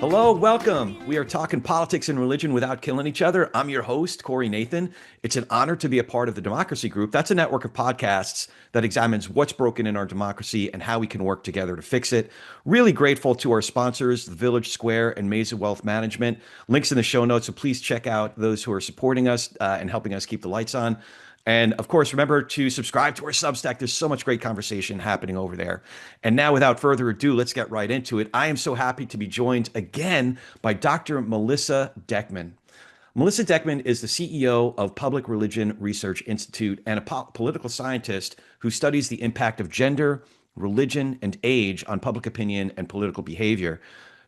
Hello, welcome. We are talking politics and religion without killing each other. I'm your host, Corey Nathan. It's an honor to be a part of the Democracy Group. That's a network of podcasts that examines what's broken in our democracy and how we can work together to fix it. Really grateful to our sponsors, the Village Square and Mesa Wealth Management. Links in the show notes, so please check out those who are supporting us and helping us keep the lights on. And of course, remember to subscribe to our Substack. There's so much great conversation happening over there. And now, without further ado, let's get right into it. I am so happy to be joined again by Dr. Melissa Deckman. Melissa Deckman is the CEO of Public Religion Research Institute and a political scientist who studies the impact of gender, religion, and age on public opinion and political behavior.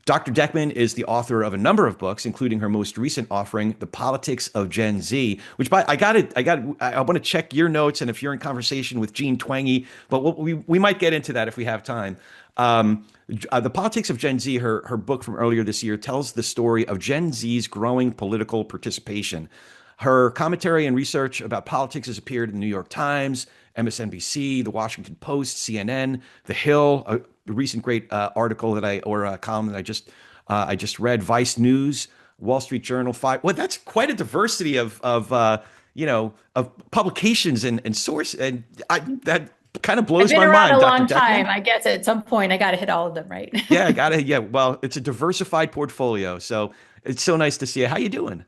Dr. Deckman is the author of a number of books, including her most recent offering, The Politics of Gen Z, which I want to check your notes and if you're in conversation with Jean Twenge, but we might get into that if we have time. The Politics of Gen Z, her book from earlier this year, tells the story of Gen Z's growing political participation. Her commentary and research about politics has appeared in the New York Times, MSNBC, The Washington Post, CNN, The Hill, a recent great article a column that I just read, Vice News, Wall Street Journal, Well, that's quite a diversity of publications and source, and that kind of blows my mind. I've been around a Dr. long Deckman. time. I guess at some point I got to hit all of them, right? Yeah, I got it. Yeah, well, it's a diversified portfolio, so it's so nice to see you. How you doing?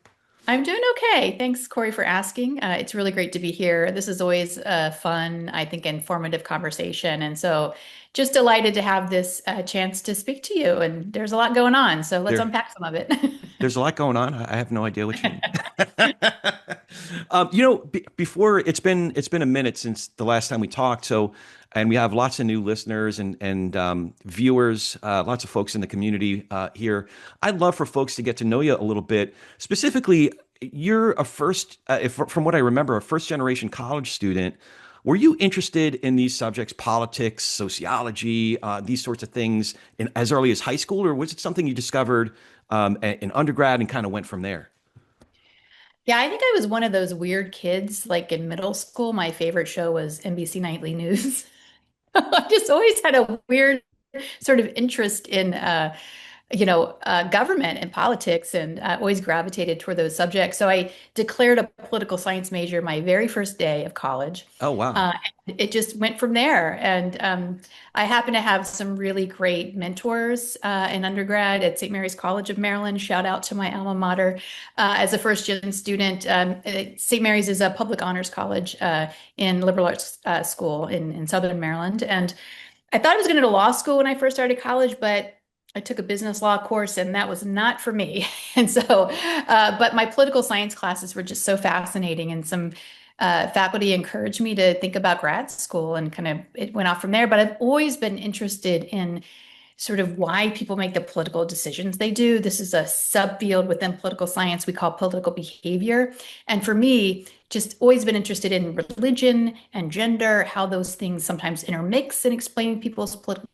I'm doing okay. Thanks, Corey, for asking. It's really great to be here. This is always a fun, I think, informative conversation. And so just delighted to have this chance to speak to you. And there's a lot going on. So let's unpack some of it. There's a lot going on. I have no idea what you mean. Before it's been a minute since the last time we talked. So, and we have lots of new listeners and viewers, lots of folks in the community here. I'd love for folks to get to know you a little bit. Specifically, you're from what I remember, a first generation college student. Were you interested in these subjects, politics, sociology, these sorts of things as early as high school, or was it something you discovered in undergrad and kind of went from there? Yeah, I think I was one of those weird kids. Like in middle school, my favorite show was NBC Nightly News. I just always had a weird sort of interest in government and politics, and always gravitated toward those subjects. So I declared a political science major my very first day of college. Oh, wow. And it just went from there. And I happen to have some really great mentors in undergrad at St. Mary's College of Maryland. Shout out to my alma mater. As a first-gen student, St. Mary's is a public honors college in liberal arts school in Southern Maryland. And I thought I was going to go to law school when I first started college, but I took a business law course and that was not for me. And so, but my political science classes were just so fascinating, and some faculty encouraged me to think about grad school, and it went off from there. But I've always been interested in sort of why people make the political decisions they do. This is a subfield within political science we call political behavior. And for me, just always been interested in religion and gender, how those things sometimes intermix in explaining people's political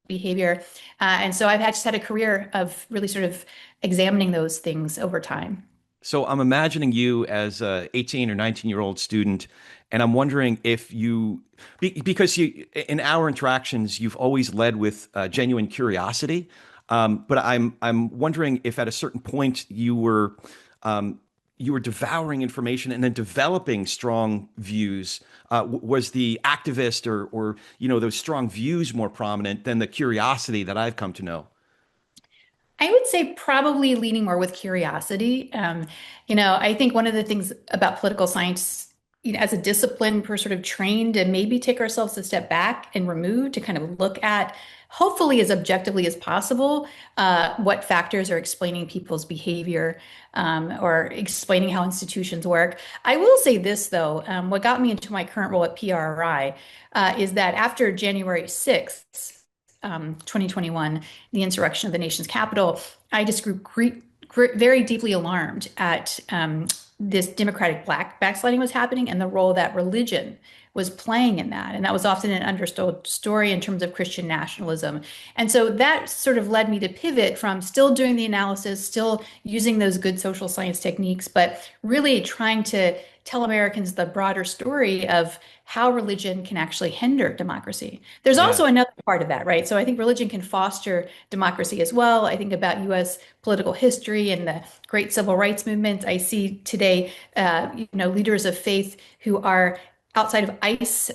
behavior. And so I've just had a career of really sort of examining those things over time. So I'm imagining you as a 18 or 19-year-old student, and I'm wondering if because in our interactions, you've always led with genuine curiosity. But I'm wondering if at a certain point you were devouring information and then developing strong views. Was the activist or those strong views more prominent than the curiosity that I've come to know? I would say probably leaning more with curiosity. I think one of the things about political science, as a discipline, we're sort of trained to maybe take ourselves a step back and remove to kind of look at, hopefully as objectively as possible, what factors are explaining people's behavior or explaining how institutions work. I will say this, though, what got me into my current role at PRRI is that after January 6th, 2021, the insurrection of the nation's capital, I just grew very deeply alarmed at this democratic backsliding was happening, and the role that religion was playing in that. And that was often an understood story in terms of Christian nationalism. And so that sort of led me to pivot from still doing the analysis, still using those good social science techniques, but really trying to tell Americans the broader story of how religion can actually hinder democracy. There's Yeah. also another part of that, right? So I think religion can foster democracy as well. I think about US political history and the great civil rights movement. I see today, leaders of faith who are outside of ICE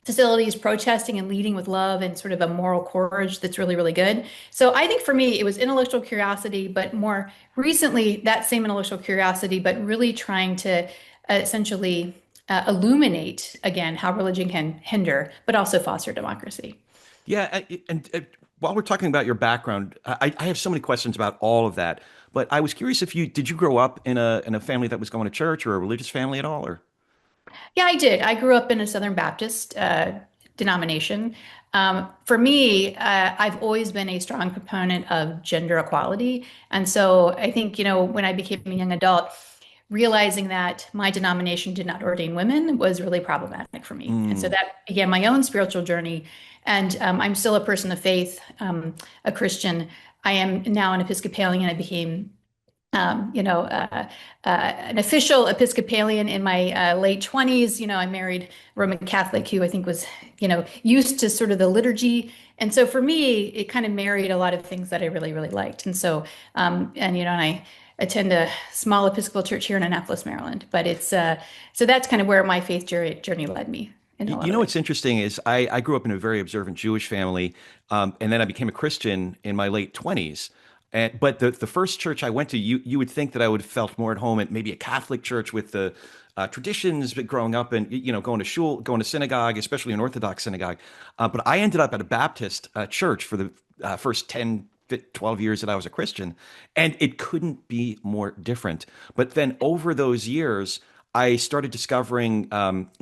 facilities protesting and leading with love and sort of a moral courage that's really, really good. So I think for me, it was intellectual curiosity, but more recently, that same intellectual curiosity, but really trying to essentially illuminate again how religion can hinder, but also foster democracy. Yeah, and while we're talking about your background, I have so many questions about all of that. But I was curious if you did you grow up in a family that was going to church or a religious family at all, or Yeah, I did. I grew up in a Southern Baptist denomination. For me, I've always been a strong proponent of gender equality. And so I think, when I became a young adult, realizing that my denomination did not ordain women was really problematic for me. And so mm, that began my own spiritual journey. And I'm still a person of faith, a Christian. I am now an Episcopalian. I became an official Episcopalian in my late 20s. I married a Roman Catholic who I think was, used to sort of the liturgy. And so for me, it kind of married a lot of things that I really, really liked. And so, and I attend a small Episcopal church here in Annapolis, Maryland. But so that's kind of where my faith journey led me in a lot You of know ways. what's interesting is I grew up in a very observant Jewish family, and then I became a Christian in my late 20s. But the first church I went to, you would think that I would have felt more at home at maybe a Catholic church with the traditions, but growing up and going to shul, going to synagogue, especially an Orthodox synagogue. But I ended up at a Baptist church for the first 12 years that I was a Christian, and it couldn't be more different. But then over those years, I started discovering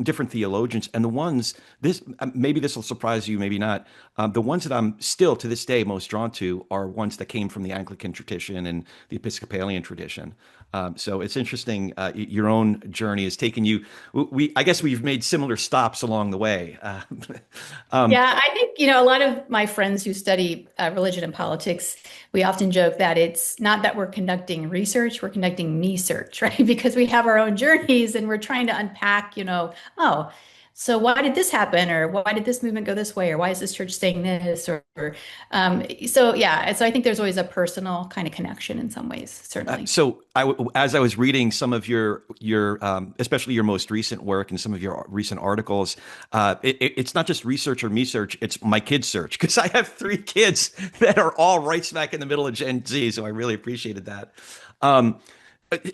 different theologians, and the ones this maybe this will surprise you, maybe not. The ones that I'm still to this day most drawn to are ones that came from the Anglican tradition and the Episcopalian tradition. So it's interesting. Your own journey has taken you. I guess we've made similar stops along the way. Yeah, I think, a lot of my friends who study religion and politics, we often joke that it's not that we're conducting research, we're conducting me search, right? Because we have our own journeys and we're trying to unpack, oh, so why did this happen? Or why did this movement go this way? Or why is this church saying this? So yeah, so I think there's always a personal kind of connection in some ways, certainly. As I was reading some of your especially your most recent work and some of your recent articles, it's not just research or me search, it's my kids search because I have three kids that are all right smack in the middle of Gen Z. So I really appreciated that. Um,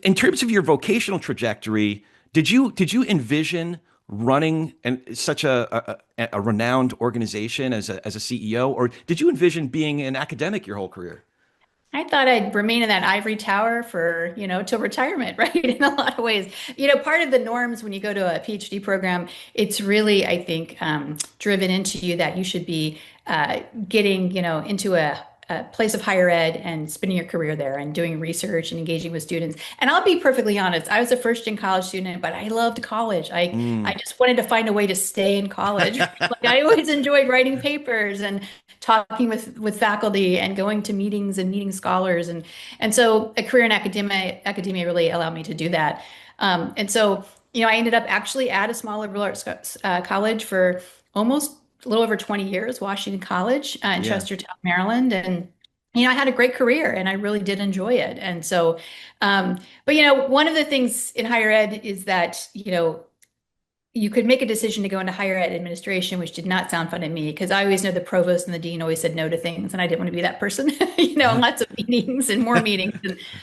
in terms of your vocational trajectory, did you envision running such a renowned organization as a CEO, or did you envision being an academic your whole career? I thought I'd remain in that ivory tower for, till retirement, right? In a lot of ways. Part of the norms when you go to a PhD program, it's really, I think, driven into you that you should be getting, into a place of higher ed and spending your career there and doing research and engaging with students. And I'll be perfectly honest, I was a first gen college student, but I loved college. I Mm. just wanted to find a way to stay in college. Like I always enjoyed writing papers and talking with faculty and going to meetings and meeting scholars and so a career in academia really allowed me to do that. And so I ended up actually at a small liberal arts college for almost a little over 20 years, Washington College in Yeah. Chestertown, Maryland, and I had a great career and I really did enjoy it. And so, but one of the things in higher ed is that you could make a decision to go into higher ed administration, which did not sound fun to me because I always know the provost and the dean always said no to things, and I didn't want to be that person. Lots of meetings and more meetings.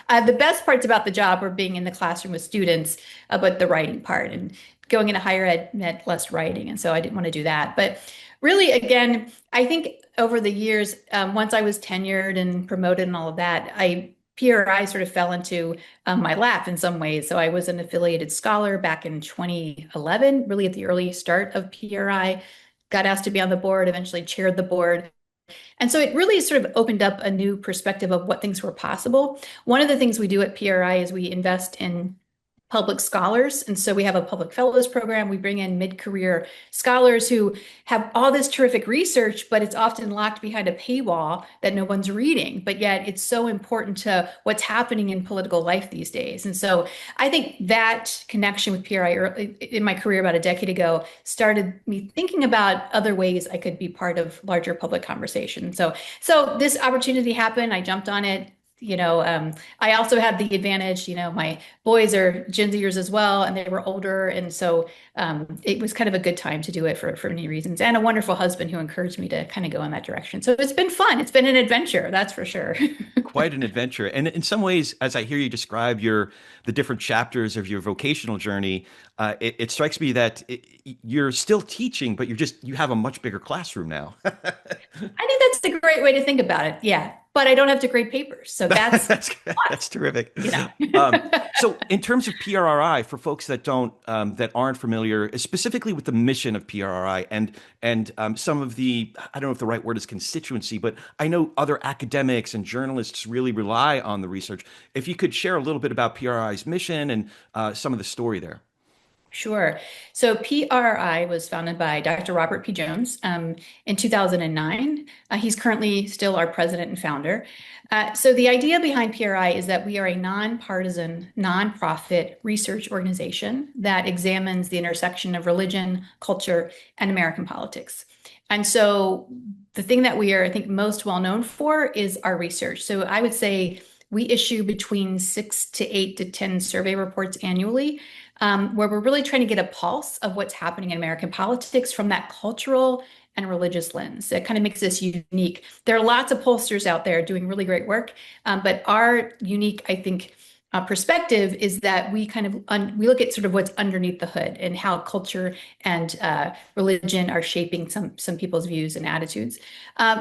And the best parts about the job were being in the classroom with students, but the writing part and going into higher ed meant less writing, and so I didn't want to do that. But really, again, I think over the years, once I was tenured and promoted and all of that, PRRI sort of fell into my lap in some ways. So I was an affiliated scholar back in 2011, really at the early start of PRRI, got asked to be on the board, eventually chaired the board. And so it really sort of opened up a new perspective of what things were possible. One of the things we do at PRRI is we invest in public scholars. And so we have a public fellows program. We bring in mid-career scholars who have all this terrific research, but it's often locked behind a paywall that no one's reading. But yet it's so important to what's happening in political life these days. And so I think that connection with PRI in my career about a decade ago started me thinking about other ways I could be part of larger public conversation. So this opportunity happened. I jumped on it. I also had the advantage, my boys are Gen Zers as well, and they were older. And so it was kind of a good time to do it for many reasons, and a wonderful husband who encouraged me to kind of go in that direction. So it's been fun. It's been an adventure, that's for sure. Quite an adventure. And in some ways, as I hear you describe the different chapters of your vocational journey, it strikes me that you're still teaching, but you have a much bigger classroom now. I think that's a great way to think about it. Yeah. But I don't have to grade papers. So that's terrific. So in terms of PRRI, for folks that aren't familiar, specifically with the mission of PRRI and some of the, I don't know if the right word is constituency, but I know other academics and journalists really rely on the research. If you could share a little bit about PRRI's mission and some of the story there. Sure. So PRRI was founded by Dr. Robert P. Jones in 2009. He's currently still our president and founder. So the idea behind PRRI is that we are a nonpartisan, nonprofit research organization that examines the intersection of religion, culture, and American politics. And so the thing that we are, I think, most well known for is our research. So I would say we issue between 6 to 8 to 10 survey reports annually, where we're really trying to get a pulse of what's happening in American politics from that cultural and religious lens. It kind of makes us unique. There are lots of pollsters out there doing really great work, but our unique, I think, perspective is that we kind of we look at sort of what's underneath the hood and how culture and religion are shaping some people's views and attitudes.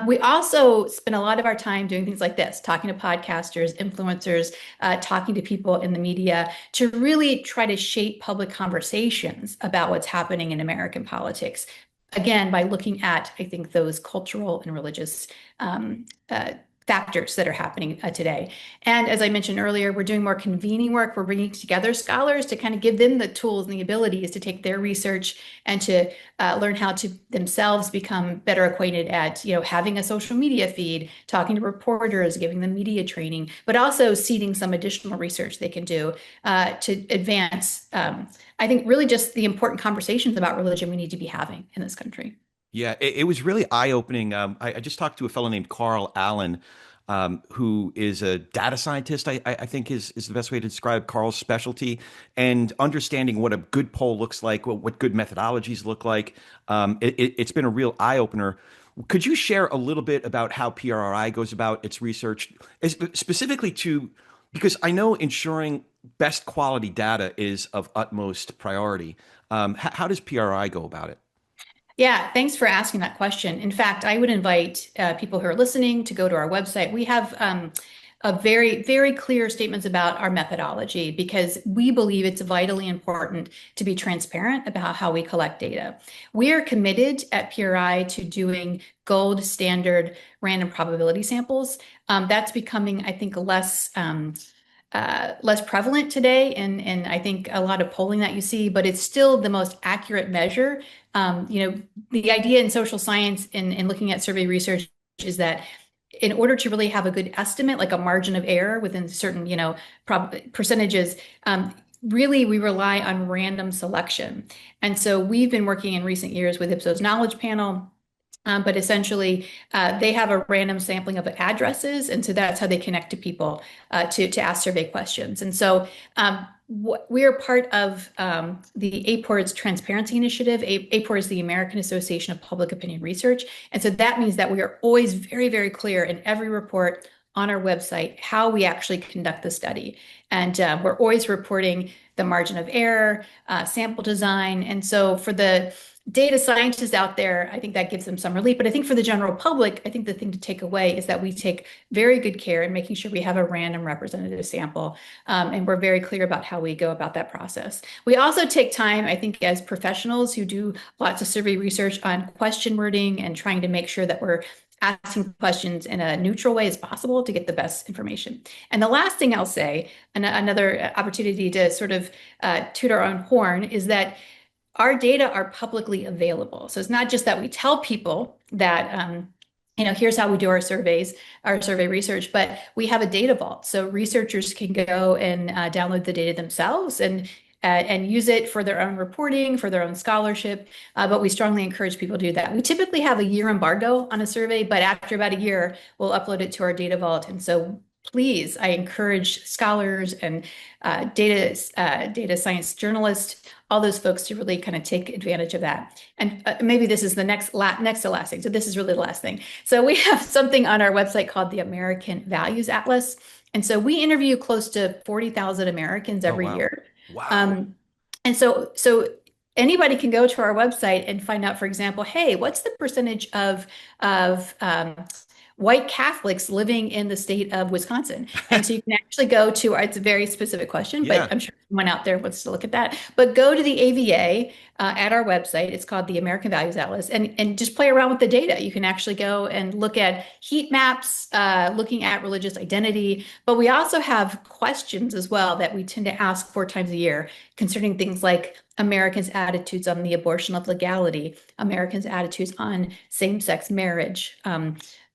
We also spend a lot of our time doing things like this, talking to podcasters, influencers, talking to people in the media to really try to shape public conversations about what's happening in American politics. Again, by looking at, I think, those cultural and religious factors that are happening today. And as I mentioned earlier, we're doing more convening work. We're bringing together scholars to kind of give them the tools and the abilities to take their research and to learn how to themselves become better acquainted at, having a social media feed, talking to reporters, giving them media training, but also seeding some additional research they can do to advance, I think, really just the important conversations about religion we need to be having in this country. Yeah, it was really eye-opening. I just talked to a fellow named Carl Allen, who is a data scientist, I think is the best way to describe Carl's specialty, and understanding what a good poll looks like, what good methodologies look like. It's been a real eye-opener. Could you share a little bit about how PRRI goes about its research, specifically because I know ensuring best quality data is of utmost priority. How does PRRI go about it? Yeah, thanks for asking that question. In fact, I would invite people who are listening to go to our website. We have a very, very clear statements about our methodology because we believe it's vitally important to be transparent about how we collect data. We are committed at PRI to doing gold standard random probability samples. That's becoming, I think, less prevalent today, and I think a lot of polling that you see, but it's still the most accurate measure. The idea in social science and looking at survey research is that in order to really have a good estimate, like a margin of error within certain, percentages, really we rely on random selection. And so we've been working in recent years with Ipsos Knowledge Panel. But essentially, they have a random sampling of addresses, and so that's how they connect to people to ask survey questions. And so we're part of the APOR's Transparency Initiative. APOR is the American Association of Public Opinion Research, and so that means that we are always very, very clear in every report on our website how we actually conduct the study. And we're always reporting the margin of error, sample design, and so for the data scientists out there, I think that gives them some relief. But I think for the general public, I think the thing to take away is that we take very good care in making sure we have a random representative sample. And we're very clear about how we go about that process. We also take time, I think, as professionals who do lots of survey research on question wording and trying to make sure that we're asking questions in a neutral way as possible to get the best information. And the last thing I'll say, and another opportunity to sort of toot our own horn, is that our data are publicly available. So it's not just that we tell people that, here's how we do our surveys, our survey research, but we have a data vault. So researchers can go and download the data themselves and use it for their own reporting, for their own scholarship. But we strongly encourage people to do that. We typically have a year embargo on a survey, but after about a year, we'll upload it to our data vault. And so please, I encourage scholars and data science journalists, all those folks to really kind of take advantage of that. And maybe this is the next to last thing. So this is really the last thing. So we have something on our website called the American Values Atlas. And so we interview close to 40,000 Americans Oh, every wow. year. Wow. And so anybody can go to our website and find out, for example, hey, what's the percentage of white Catholics living in the state of Wisconsin? And so you can actually go to, it's a very specific question, but Yeah. I'm sure someone out there wants to look at that. But go to the AVA at our website. It's called the American Values Atlas, and just play around with the data. You can actually go and look at heat maps, looking at religious identity. But we also have questions as well that we tend to ask 4 times a year concerning things like Americans' attitudes on the abortion of legality, Americans' attitudes on same-sex marriage,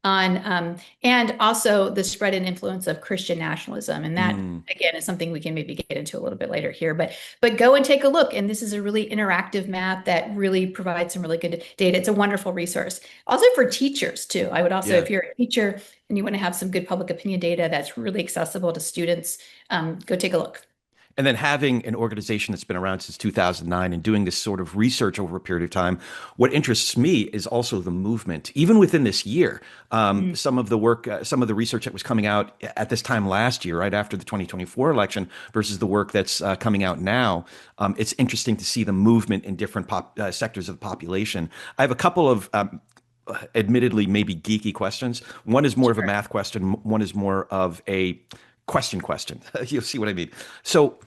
and also the spread and influence of Christian nationalism. And that, Mm. again, is something we can maybe get into a little bit later here. But go and take a look. And this is a really interactive map that really provides some really good data. It's a wonderful resource. Also for teachers, too. I would also, Yeah. if you're a teacher and you want to have some good public opinion data that's really accessible to students, go take a look. And then having an organization that's been around since 2009 and doing this sort of research over a period of time, what interests me is also the movement. Even within this year, Mm. some of the work, some of the research that was coming out at this time last year, right after the 2024 election, versus the work that's coming out now, it's interesting to see the movement in different sectors of the population. I have a couple of admittedly maybe geeky questions. One is more of a Sure. math question. One is more of a question. You'll see what I mean. So,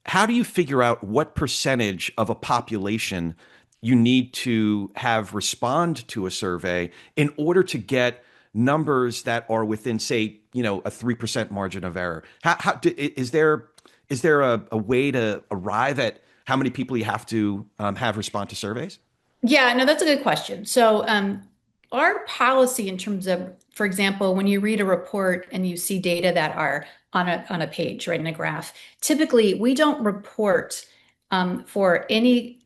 how do you figure out what percentage of a population you need to have respond to a survey in order to get numbers that are within, say, a 3% margin of error? Is there a way to arrive at how many people you have to have respond to surveys? Yeah, no, that's a good question. So, our policy in terms of, for example, when you read a report and you see data that are on a page, right, in a graph, typically we don't report for any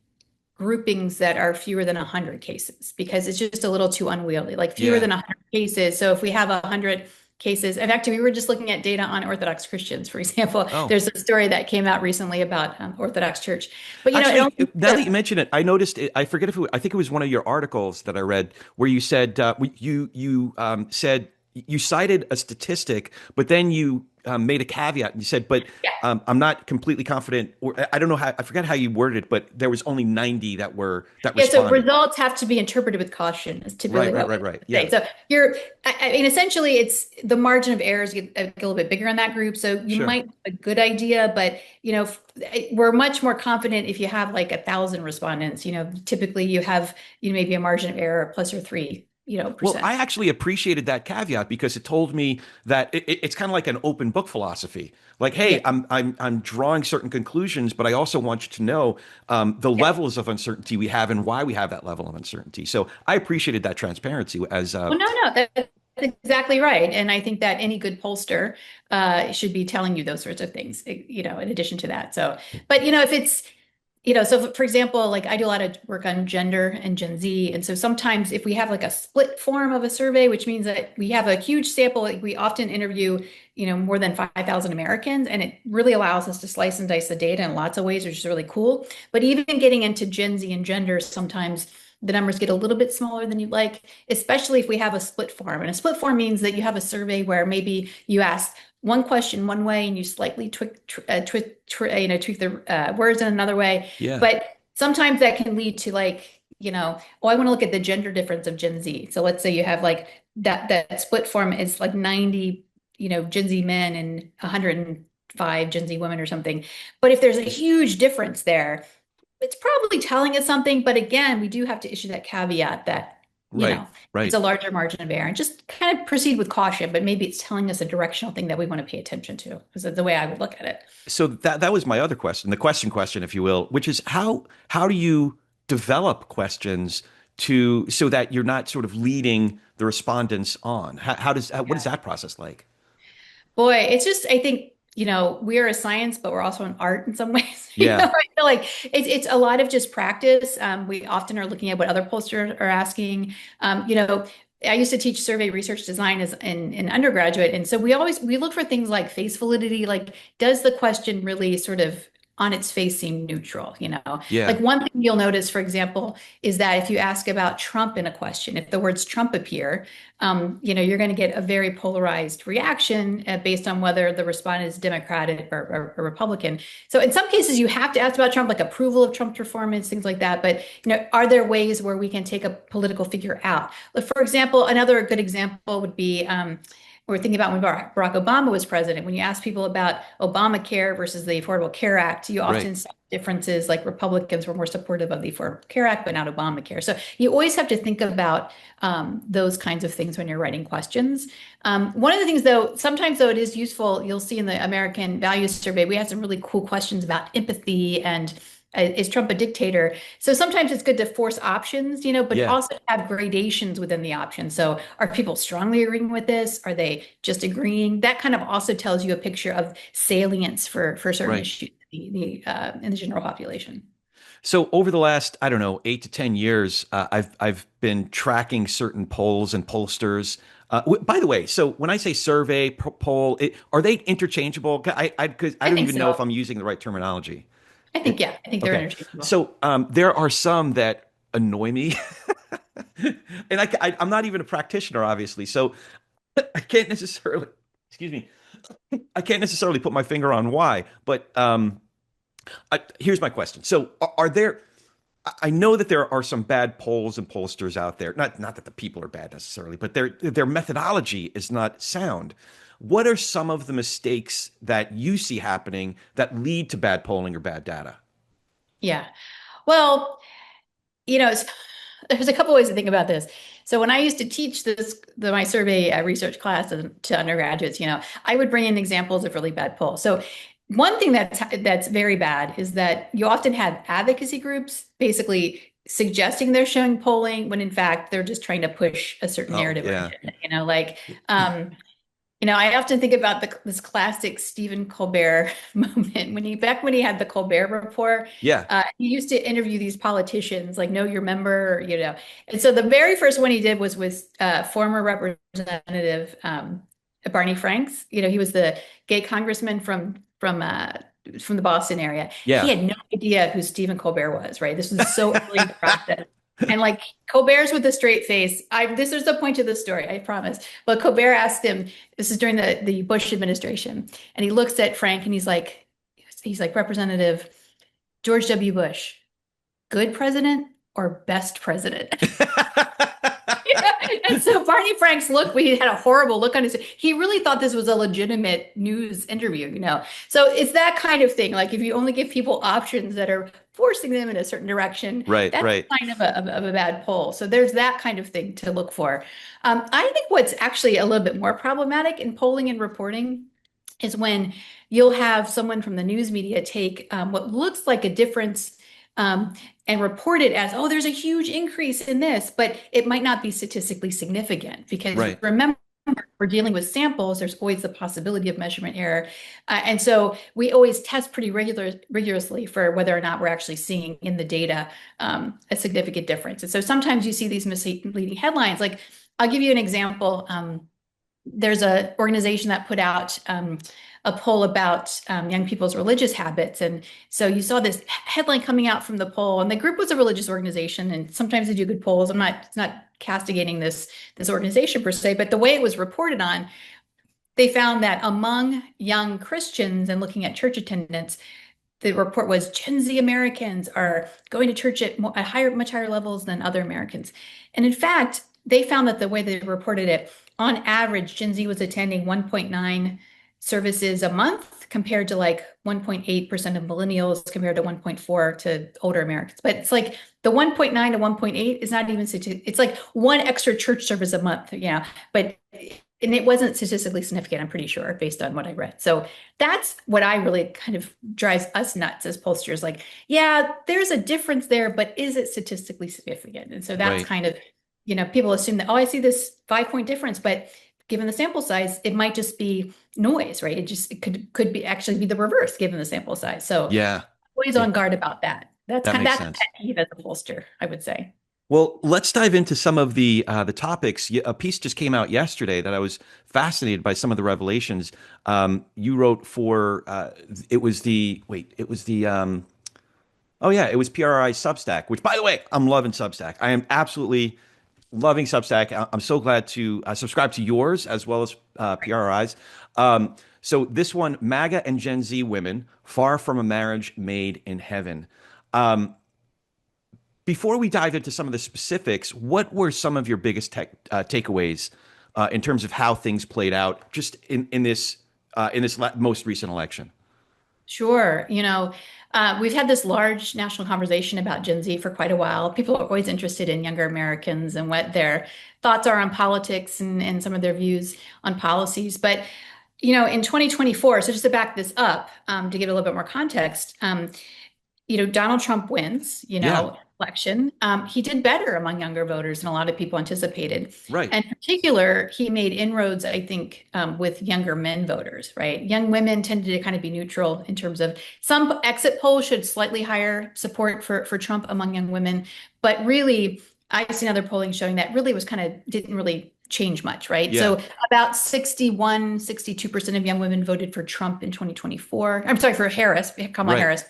groupings that are fewer than 100 cases because it's just a little too unwieldy, like fewer Yeah. than 100 cases. So if we have 100 cases, in fact, we were just looking at data on Orthodox Christians, for example. Oh. There's a story that came out recently about Orthodox Church, but it Actually, only now that you mention it, I noticed it, I forget if I think it was one of your articles that I read where you said you said you cited a statistic, but then you made a caveat and you said, but yeah. I'm not completely confident, or I don't know how I forget how you worded it, but there was only 90 that Yeah, so responded. results have to be interpreted with caution, is Right, typically right, what we right, right. say. Yeah, So I mean, essentially, it's the margin of errors get a little bit bigger in that group. So you sure. might have a good idea, but we're much more confident if you have like 1,000 respondents. Typically you have maybe a margin of error plus or three Well, percent. I actually appreciated that caveat because it told me that it's kind of like an open book philosophy. Like, Yeah, hey, I'm drawing certain conclusions, but I also want you to know the yeah. levels of uncertainty we have and why we have that level of uncertainty. So I appreciated that transparency as Well, no, that's exactly right. And I think that any good pollster should be telling you those sorts of things, in addition to that. So, but if it's so for example, like I do a lot of work on gender and Gen Z. And so sometimes if we have like a split form of a survey, which means that we have a huge sample, like we often interview, more than 5,000 Americans, and it really allows us to slice and dice the data in lots of ways, which is really cool. But even getting into Gen Z and gender, sometimes the numbers get a little bit smaller than you'd like, especially if we have a split form. And a split form means that you have a survey where maybe you ask one question one way and you slightly tweak the words in another way. yeah. But sometimes that can lead to like, oh, I want to look at the gender difference of Gen Z. So let's say you have like that split form is like 90, Gen Z men and 105 Gen Z women or something. But if there's a huge difference there, it's probably telling us something. But again, we do have to issue that caveat that Right. It's Right. a larger margin of error and just kind of proceed with caution, but maybe it's telling us a directional thing that we want to pay attention to, is the way I would look at it. So that was my other question, the question, if you will, which is how do you develop questions to so that you're not sort of leading the respondents on? What is Yeah. that process like? Boy, it's just, I think, we are a science, but we're also an art in some ways. Yeah. I feel like it's a lot of just practice. We often are looking at what other pollsters are asking. I used to teach survey research design as in undergraduate, and so we look for things like face validity, like does the question really sort of on its face seem neutral? Yeah. Like one thing you'll notice, for example, is that if you ask about Trump in a question, if the words Trump appear, you're going to get a very polarized reaction based on whether the respondent is Democratic or Republican. So in some cases, you have to ask about Trump, like approval of Trump's performance, things like that. But are there ways where we can take a political figure out? For example, another good example would be we're thinking about when Barack Obama was president. When you ask people about Obamacare versus the Affordable Care Act, you Right. often see differences, like Republicans were more supportive of the Affordable Care Act, but not Obamacare. So you always have to think about those kinds of things when you're writing questions. One of the things, though, sometimes though it is useful, you'll see in the American Values Survey, we had some really cool questions about empathy and is Trump a dictator? So sometimes it's good to force options, but Yeah. also have gradations within the options. So are people strongly agreeing with this? Are they just agreeing? That kind of also tells you a picture of salience for certain Right. issues in the general population. So over the last, I don't know, 8 to 10 years, I've been tracking certain polls and pollsters. By the way, so when I say survey, poll, are they interchangeable? 'Cause I I don't think even know if so. I'm using the right terminology. I think, yeah, I think they're Okay. interchangeable. So there are some that annoy me, and I'm not even a practitioner, obviously. So I can't necessarily, excuse me, I can't necessarily put my finger on why. But here's my question. So are there? I know that there are some bad polls and pollsters out there. Not that the people are bad necessarily, but their methodology is not sound. What are some of the mistakes that you see happening that lead to bad polling or bad data? Yeah. Well, there's a couple ways to think about this. So when I used to teach my survey research class to undergraduates, I would bring in examples of really bad polls. So one thing that's very bad is that you often have advocacy groups basically suggesting they're showing polling when in fact they're just trying to push a certain Oh, narrative or yeah. agenda. I often think about this classic Stephen Colbert moment back when he had the Colbert Report. Yeah. He used to interview these politicians, like know your member, And so the very first one he did was with former Representative Barney Franks. He was the gay congressman from the Boston area. He Yeah. had no idea who Stephen Colbert was, right? This was so early in the process. And like Colbert's with a straight face. This is the point of the story, I promise. But Colbert asked him, this is during the Bush administration, and he looks at Frank and he's like, Representative George W. Bush, good president or best president? And so Barney Frank's look, we had a horrible look on his, he really thought this was a legitimate news interview. So it's that kind of thing. Like if you only give people options that are forcing them in a certain direction, Right, that's right. kind of a bad poll. So there's that kind of thing to look for. I think what's actually a little bit more problematic in polling and reporting is when you'll have someone from the news media take what looks like a difference and report it as, oh, there's a huge increase in this, but it might not be statistically significant because Right. remember, we're dealing with samples. There's always the possibility of measurement error. And so we always test pretty rigorously for whether or not we're actually seeing in the data a significant difference. And so sometimes you see these misleading headlines. Like I'll give you an example. There's an organization that put out a poll about young people's religious habits. And so you saw this headline coming out from the poll, and the group was a religious organization, and sometimes they do good polls. It's not castigating this organization per se, but the way it was reported on, they found that among young Christians and looking at church attendance, the report was Gen Z Americans are going to church at much higher levels than other Americans. And in fact, they found that the way they reported it, on average, Gen Z was attending 1.9 services a month, compared to like 1.8% of millennials compared to 1.4 to older Americans. But it's like the 1.9 to 1.8 is not even, it's like one extra church service a month. Yeah. But, and it wasn't statistically significant, I'm pretty sure, based on what I read. So that's what I really kind of drives us nuts as pollsters. Like, yeah, there's a difference there, but is it statistically significant? And so that's Right. kind of, people assume that, oh, I see this 5-point difference, but given the sample size, it might just be noise, right? It could be actually be the reverse given the sample size. So Yeah. always Yeah. on guard about that. That's That kind of makes that's a sense. pet peeve as a pollster, I would say. Well, let's dive into some of the topics. A piece just came out yesterday that I was fascinated by some of the revelations. You wrote for it was the wait, it was the oh yeah, it was PRRI Substack, which by the way, I'm loving Substack. I am absolutely loving Substack. I'm so glad to subscribe to yours as well as PRRI's. So this one, MAGA and Gen Z women, far from a marriage made in heaven. Um, Before we dive into some of the specifics, what were some of your biggest takeaways in terms of how things played out just in this most recent election? Sure. We've had this large national conversation about Gen Z for quite a while. People are always interested in younger Americans and what their thoughts are on politics and some of their views on policies. But, in 2024, so just to back this up, to give a little bit more context, Donald Trump wins, Yeah, election. He did better among younger voters than a lot of people anticipated. right, And in particular, he made inroads, I think, with younger men voters, right? Young women tended to kind of be neutral in terms of some exit polls showed slightly higher support for Trump among young women. But really, I've seen other polling showing that really was kind of didn't really change much, right? yeah, So about 62% of young women voted for Trump in 2024. I'm sorry, for Kamala right, Harris.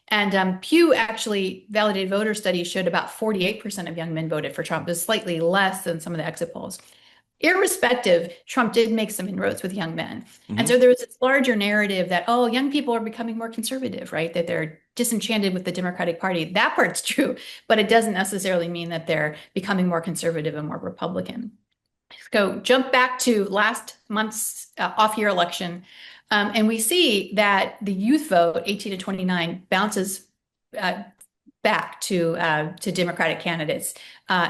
And Pew actually validated voter studies showed about 48% of young men voted for Trump, is slightly less than some of the exit polls. Irrespective, Trump did make some inroads with young men. And hmm, so there was this larger narrative that, oh, young people are becoming more conservative, right? That they're disenchanted with the Democratic Party. That part's true, but it doesn't necessarily mean that they're becoming more conservative and more Republican. So jump back to last month's off-year election, and we see that the youth vote, 18 to 29, bounces uh, back to Democratic candidates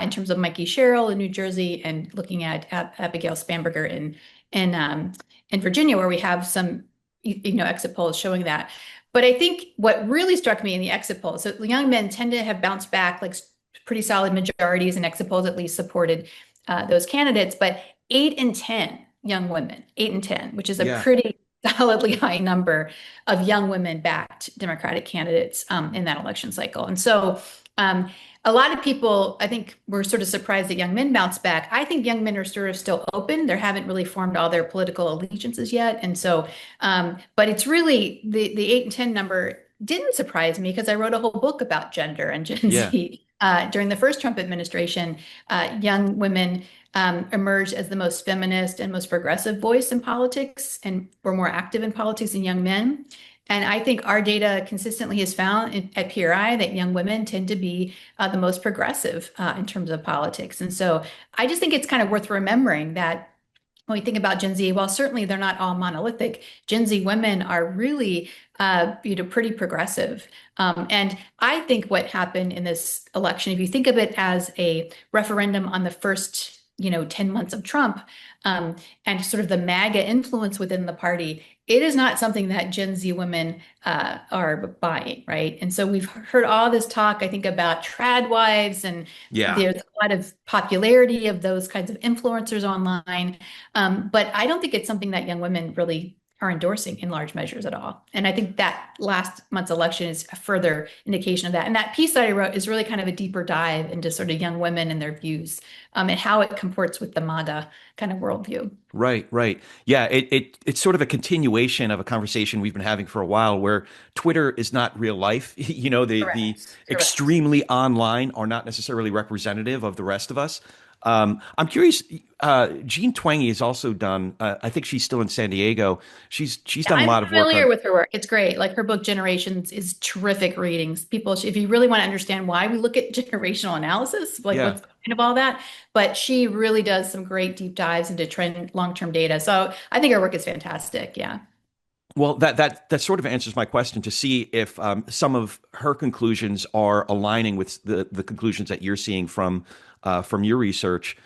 in terms of Mikey Sherrill in New Jersey and looking at Abigail Spanberger in Virginia, where we have some exit polls showing that. But I think what really struck me in the exit polls, so the young men tend to have bounced back like pretty solid majorities, and exit polls at least supported those candidates, but 8 in 10 young women, 8 in 10, which is a yeah, pretty solidly high number of young women backed Democratic candidates in that election cycle. And so a lot of people, I think, were sort of surprised that young men bounced back. I think young men are sort of still open. They haven't really formed all their political allegiances yet. And so, but it's really the 8 and 10 number didn't surprise me because I wrote a whole book about gender and Gen yeah, Z. During the first Trump administration, young women emerged as the most feminist and most progressive voice in politics and were more active in politics than young men. And I think our data consistently has found at PRI that young women tend to be the most progressive in terms of politics. And so I just think it's kind of worth remembering that when we think about Gen Z, while certainly they're not all monolithic, Gen Z women are really, pretty progressive. And I think what happened in this election, if you think of it as a referendum on the first, 10 months of Trump, and sort of the MAGA influence within the party, it is not something that Gen Z women are buying, right? And so we've heard all this talk, I think, about tradwives, and yeah. there's a lot of popularity of those kinds of influencers online. But I don't think it's something that young women really are endorsing in large measures at all. And I think that last month's election is a further indication of that. And that piece that I wrote is really kind of a deeper dive into sort of young women and their views, and how it comports with the MAGA kind of worldview. Right, right. Yeah, it's sort of a continuation of a conversation we've been having for a while where Twitter is not real life. The Correct. Correct. extremely online are not necessarily representative of the rest of us. I'm curious. Jean Twenge has also done. I think she's still in San Diego. She's done a I'm lot of work familiar on. with her work. It's great. Like her book Generations is terrific readings. People, if you really want to understand why we look at generational analysis, like Yeah. what's kind of all that, but she really does some great deep dives into trend long-term data. So I think her work is fantastic. Yeah. Well, that sort of answers my question to see if some of her conclusions are aligning with the conclusions that you're seeing from your research.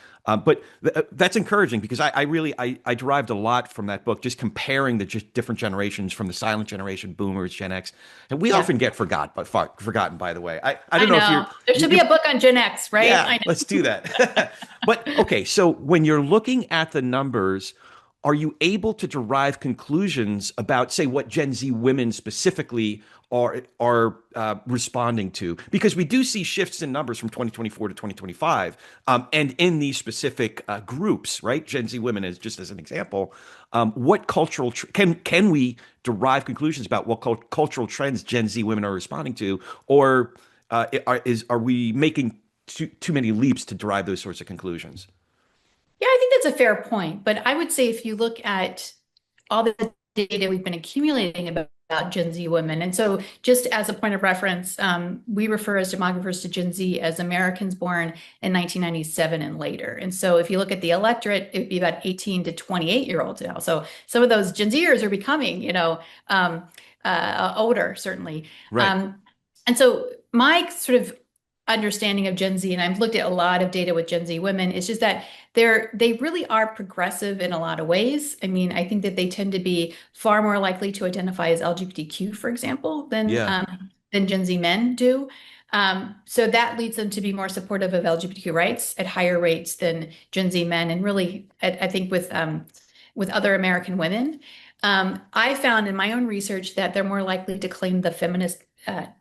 That's encouraging because I derived a lot from that book, just comparing the different generations from the silent generation, Boomers, Gen X, and we Yeah, often get forgotten. By the way, I I don't know if know. There should be you're a book on Gen X, right? yeah, I let's do that. But okay, so when you're looking at the numbers, are you able to derive conclusions about, say, what Gen Z women specifically are responding to? Because we do see shifts in numbers from 2024 to 2025, and in these specific groups, right? Gen Z women is just as an example. What can we derive conclusions about what cultural trends Gen Z women are responding to, or are we making too many leaps to derive those sorts of conclusions? Yeah, I think that's a fair point. But I would say if you look at all the data we've been accumulating about Gen Z women, and so just as a point of reference, we refer as demographers to Gen Z as Americans born in 1997 and later. And so if you look at the electorate, it would be about 18 to 28-year-olds now. So some of those Gen Zers are becoming, older, certainly. Right. Um, and so my sort of understanding of Gen Z, and I've looked at a lot of data with Gen Z women, is just that they really are progressive in a lot of ways. I mean, I think that they tend to be far more likely to identify as LGBTQ, for example, Yeah. than Gen Z men do. So that leads them to be more supportive of LGBTQ rights at higher rates than Gen Z men, and really, I think with other American women. I found in my own research that they're more likely to claim the feminist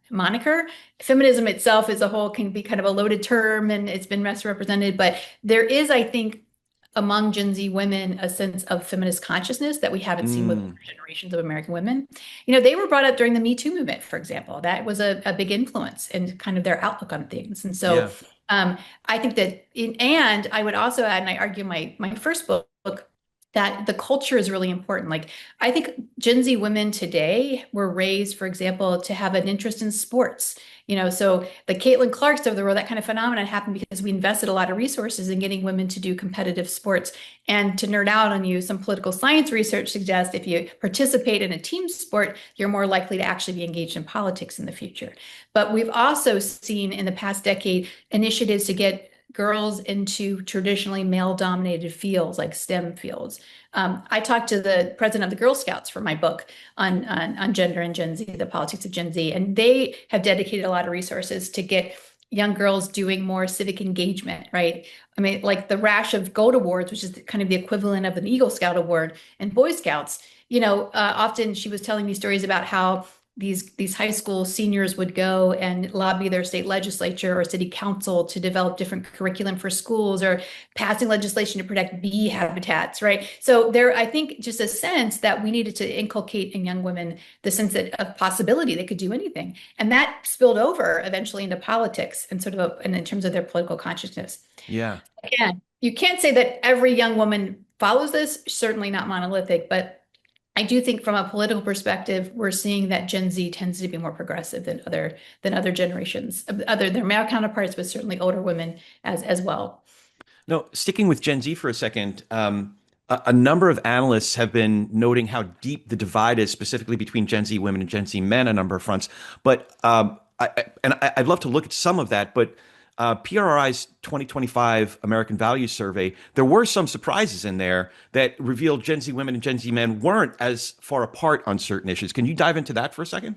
moniker. Feminism itself as a whole can be kind of a loaded term and it's been misrepresented, but there is, I think, among Gen Z women, a sense of feminist consciousness that we haven't seen with Mm, other generations of American women. They were brought up during the Me Too movement, for example. That was a big influence in kind of their outlook on things. And so yeah. I think and I would also add, and I argue my first book, that the culture is really important. Like, I think Gen Z women today were raised, for example, to have an interest in sports. So the Caitlin Clarks of the world, that kind of phenomenon happened because we invested a lot of resources in getting women to do competitive sports. And to nerd out on you, some political science research suggests if you participate in a team sport, you're more likely to actually be engaged in politics in the future. But we've also seen in the past decade initiatives to get girls into traditionally male-dominated fields like STEM fields. I talked to the president of the Girl Scouts for my book on gender and Gen Z, the politics of Gen Z, and they have dedicated a lot of resources to get young girls doing more civic engagement, right? I mean, like the Rash of Gold Awards, which is kind of the equivalent of an Eagle Scout Award and Boy Scouts. Often she was telling me stories about how these high school seniors would go and lobby their state legislature or city council to develop different curriculum for schools or passing legislation to protect bee habitats, right? So there, I think, just a sense that we needed to inculcate in young women the sense of possibility they could do anything, and that spilled over eventually into politics and and in terms of their political consciousness. Yeah. Again, you can't say that every young woman follows this, certainly not monolithic, but I do think from a political perspective, we're seeing that Gen Z tends to be more progressive than other generations, other their male counterparts, but certainly older women as well. No, sticking with Gen Z for a second, a number of analysts have been noting how deep the divide is, specifically between Gen Z women and Gen Z men, on a number of fronts. But I'd love to look at some of that. But PRRI's 2025 American Values Survey, there were some surprises in there that revealed Gen Z women and Gen Z men weren't as far apart on certain issues. Can you dive into that for a second?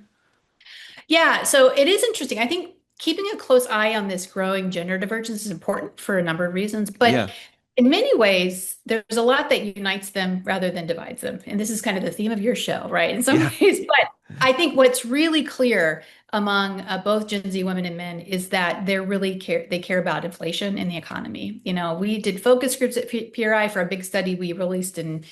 Yeah, so it is interesting. I think keeping a close eye on this growing gender divergence is important for a number of reasons, but Yeah. in many ways, there's a lot that unites them rather than divides them. And this is kind of the theme of your show, right? In some Yeah. ways, but I think what's really clear among both Gen Z women and men is that they care about inflation and the economy. We did focus groups at PRI for a big study we released in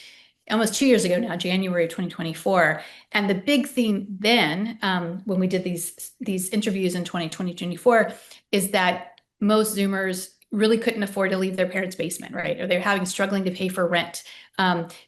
almost 2 years ago now, January of 2024. And the big theme then, when we did these interviews in 2024, is that most Zoomers really couldn't afford to leave their parents' basement, right? Or they're struggling to pay for rent.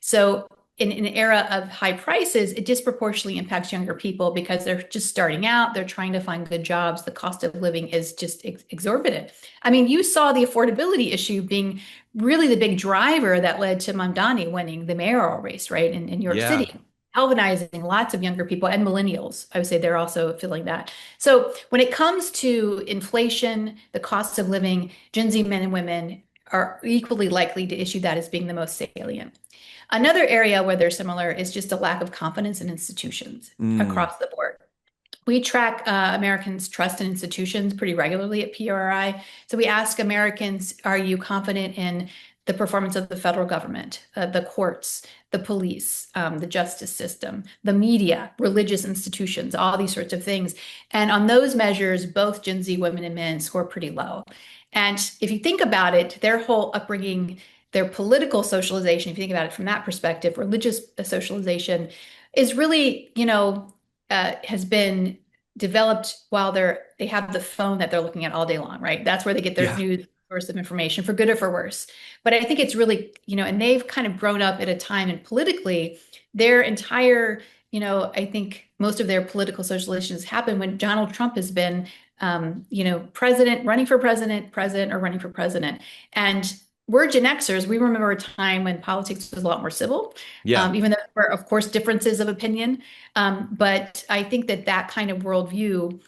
So in an era of high prices, it disproportionately impacts younger people because they're just starting out, they're trying to find good jobs. The cost of living is just exorbitant. I mean, you saw the affordability issue being really the big driver that led to Mamdani winning the mayoral race, right, in New York Yeah. City. galvanizing lots of younger people and millennials. I would say they're also feeling that. So when it comes to inflation, the cost of living, Gen Z men and women are equally likely to issue that as being the most salient. Another area where they're similar is just a lack of confidence in institutions Mm, across the board. We track Americans' trust in institutions pretty regularly at PRRI. So we ask Americans, are you confident in the performance of the federal government, the courts, the police, the justice system, the media, religious institutions, all these sorts of things. And on those measures, both Gen Z women and men score pretty low. And if you think about it, their whole upbringing, their political socialization, if you think about it from that perspective, religious socialization is really, has been developed while they have the phone that they're looking at all day long, right? That's where they get their yeah. news source of information, for good or for worse. But I think it's really, and they've kind of grown up at a time, and politically, their entire, I think most of their political socialization has happened when Donald Trump has been, president, running for president, president, or running for president. And we're Gen Xers. We remember a time when politics was a lot more civil, Yeah. even though there were, of course, differences of opinion. But I think that kind of worldview,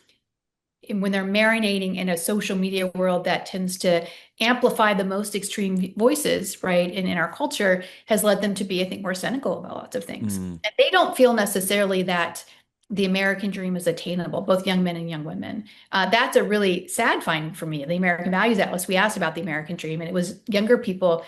when they're marinating in a social media world that tends to amplify the most extreme voices, right, in our culture, has led them to be, I think, more cynical about lots of things. Mm. And they don't feel necessarily that the American dream is attainable, both young men and young women. That's a really sad finding for me. The American Values Atlas, we asked about the American dream, and it was younger people,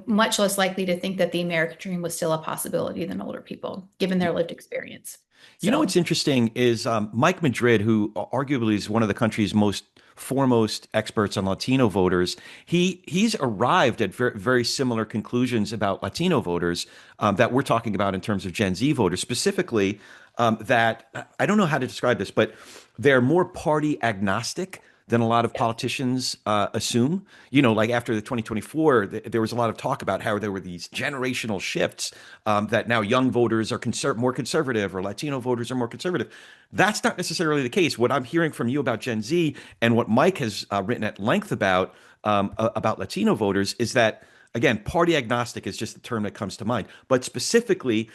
much less likely to think that the American dream was still a possibility than older people, given their lived experience. You know So what's interesting is Mike Madrid, who arguably is one of the country's most foremost experts on Latino voters. He's arrived at very similar conclusions about Latino voters that we're talking about in terms of Gen Z voters, specifically that I don't know how to describe this, but they're more party agnostic than a lot of politicians assume. Like after the 2024, there was a lot of talk about how there were these generational shifts that now young voters are more conservative or Latino voters are more conservative. That's not necessarily the case. What I'm hearing from you about Gen Z and what Mike has written at length about Latino voters is that, again, party agnostic is just the term that comes to mind. But specifically,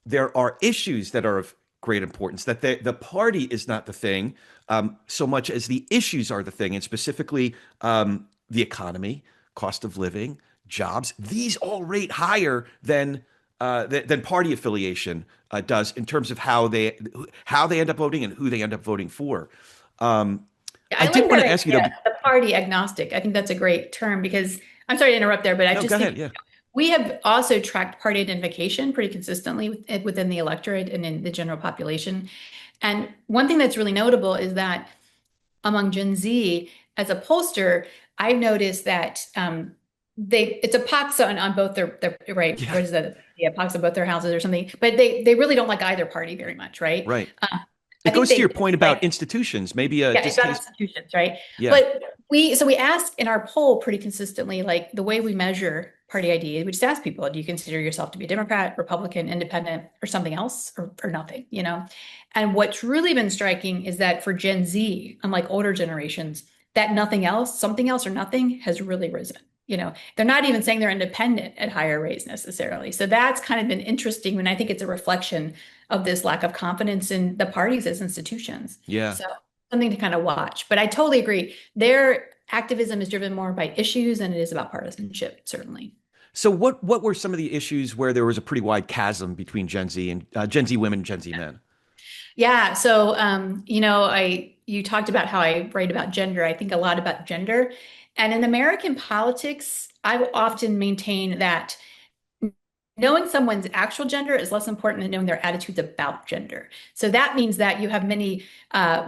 there are issues that are of great importance, that the party is not the thing so much as the issues are the thing, and specifically the economy, cost of living, jobs. These all rate higher than party affiliation does in terms of how they end up voting and who they end up voting for. Um, yeah, I I did like want that to ask you though. idea, the party agnostic. I think that's a great term because I'm sorry to interrupt there, but I No, just go ahead. think Yeah. we have also tracked party identification pretty consistently within the electorate and in the general population. And one thing that's really notable is that among Gen Z, as a pollster, I've noticed that it's a pox on both their right. Yeah. What is that? Yeah, pox on both their houses or something. But they really don't like either party very much, right? Right. I It think goes to they your point about like. institutions, maybe a Yeah, it's about distaste. institutions, right? Yeah. But we ask in our poll pretty consistently, like the way we measure party ID, we just ask people, do you consider yourself to be a Democrat, Republican, Independent, or something else, or nothing, And what's really been striking is that for Gen Z, unlike older generations, that nothing else, something else or nothing has really risen. They're not even saying they're independent at higher rates necessarily. So that's kind of been interesting when I think it's a reflection of this lack of confidence in the parties as institutions. Yeah. So something to kind of watch. But I totally agree. Their activism is driven more by issues than it is about partisanship, certainly. So what were some of the issues where there was a pretty wide chasm between Gen Z and Gen Z women and Gen Z men? Yeah. So, you talked about how I write about gender. I think a lot about gender. And in American politics, I often maintain that knowing someone's actual gender is less important than knowing their attitudes about gender. So that means that you have many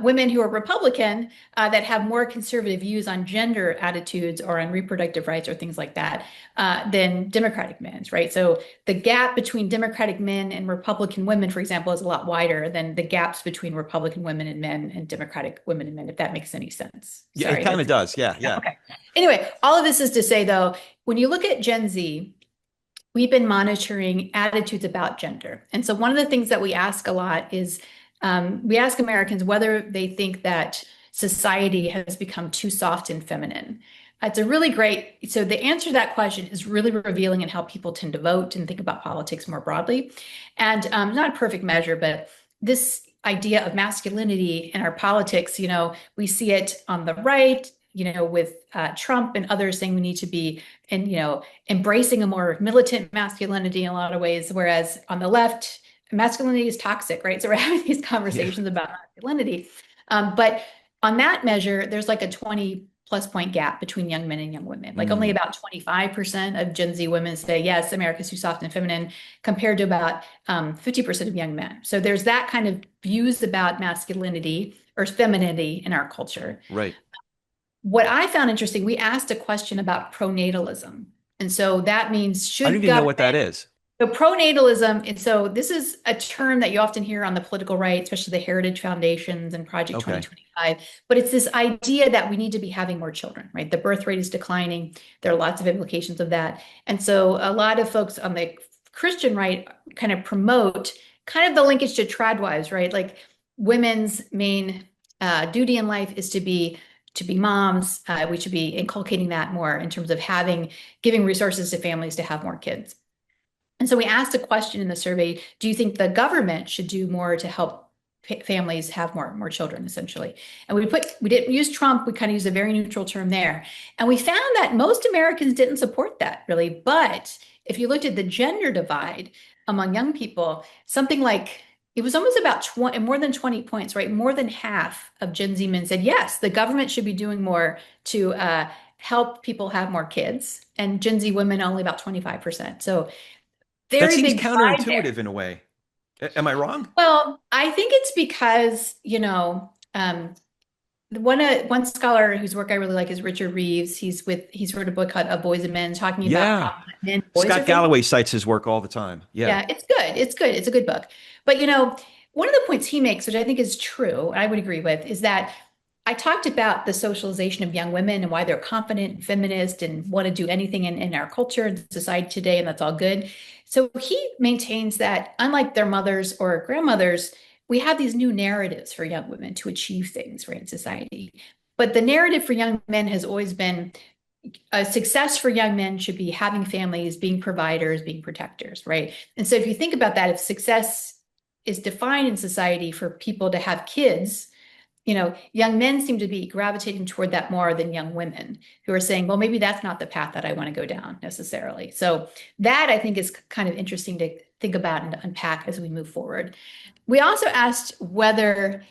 women who are Republican that have more conservative views on gender attitudes or on reproductive rights or things like that than Democratic men, right? So the gap between Democratic men and Republican women, for example, is a lot wider than the gaps between Republican women and men and Democratic women and men, if that makes any sense. Yeah, it Sorry, kind of that's does. Yeah, yeah. okay. Anyway, all of this is to say, though, when you look at Gen Z, we've been monitoring attitudes about gender. And so one of the things that we ask a lot is we ask Americans whether they think that society has become too soft and feminine. It's a really great, so the answer to that question is really revealing in how people tend to vote and think about politics more broadly. And not a perfect measure, but this idea of masculinity in our politics, we see it on the right, with Trump and others saying we need to be, and, embracing a more militant masculinity in a lot of ways. Whereas on the left, masculinity is toxic, right? So we're having these Yeah. conversations about masculinity. But on that measure, there's like a 20+ point gap between young men and young women. Like only Mm, about 25% of Gen Z women say, yes, America's too soft and feminine, compared to about 50% of young men. So there's that kind of views about masculinity or femininity in our culture. right. What I found interesting, we asked a question about pronatalism. And so that means I don't should even know government what that is. so pronatalism, and so this is a term that you often hear on the political right, especially the Heritage Foundations and Project Okay. 2025. But it's this idea that we need to be having more children, right? The birth rate is declining. There are lots of implications of that. And so a lot of folks on the Christian right kind of promote kind of the linkage to tradwives, right? Like women's main duty in life is to be moms. We should be inculcating that more in terms of giving resources to families to have more kids. And so we asked a question in the survey, do you think the government should do more to help families have more children, essentially? And we didn't use Trump, we kind of used a very neutral term there. And we found that most Americans didn't support that really. But if you looked at the gender divide among young people, something like it was almost about 20, more than 20 points, right? More than half of Gen Z men said, yes, the government should be doing more to help people have more kids. And Gen Z women only about 25%. So That very seems big divide there. counterintuitive in a way. Am I wrong? Well, I think it's because, one scholar whose work I really like is Richard Reeves. He's wrote a book called Of Boys and Men, talking about Yeah. problems that men and boys are Scott facing. Galloway cites his work all the time. Yeah. Yeah, it's good. It's good. It's a good book. But one of the points he makes, which I think is true, I would agree with, is that I talked about the socialization of young women and why they're confident and feminist and want to do anything in our culture and society today, and that's all good. So he maintains that unlike their mothers or grandmothers, we have these new narratives for young women to achieve things, right, in society. But the narrative for young men has always been a success for young men should be having families, being providers, being protectors, right? And so if you think about that, if success is defined in society for people to have kids, young men seem to be gravitating toward that more than young women who are saying, well, maybe that's not the path that I want to go down necessarily. So that I think is kind of interesting to think about and to unpack as we move forward. We also asked whether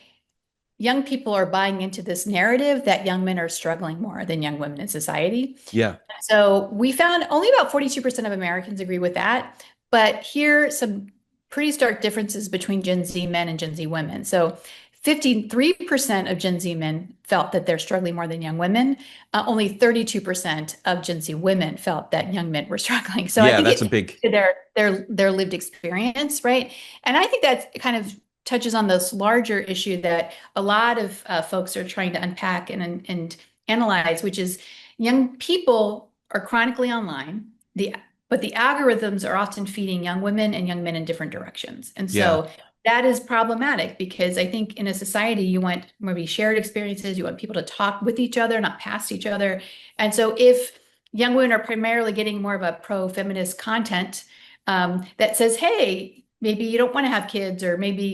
young people are buying into this narrative that young men are struggling more than young women in society. Yeah. So we found only about 42% of Americans agree with that. But here are some pretty stark differences between Gen Z men and Gen Z women. So 53% of Gen Z men felt that they're struggling more than young women. Only 32% of Gen Z women felt that young men were struggling. So I Yeah, think that's it's a big. their lived experience, right? And I think that kind of touches on this larger issue that a lot of folks are trying to unpack and analyze, which is young people are chronically online. But the algorithms are often feeding young women and young men in different directions. And Yeah. so that is problematic because I think in a society, you want maybe shared experiences, you want people to talk with each other, not past each other. And so if young women are primarily getting more of a pro-feminist content that says, hey, maybe you don't want to have kids, or maybe,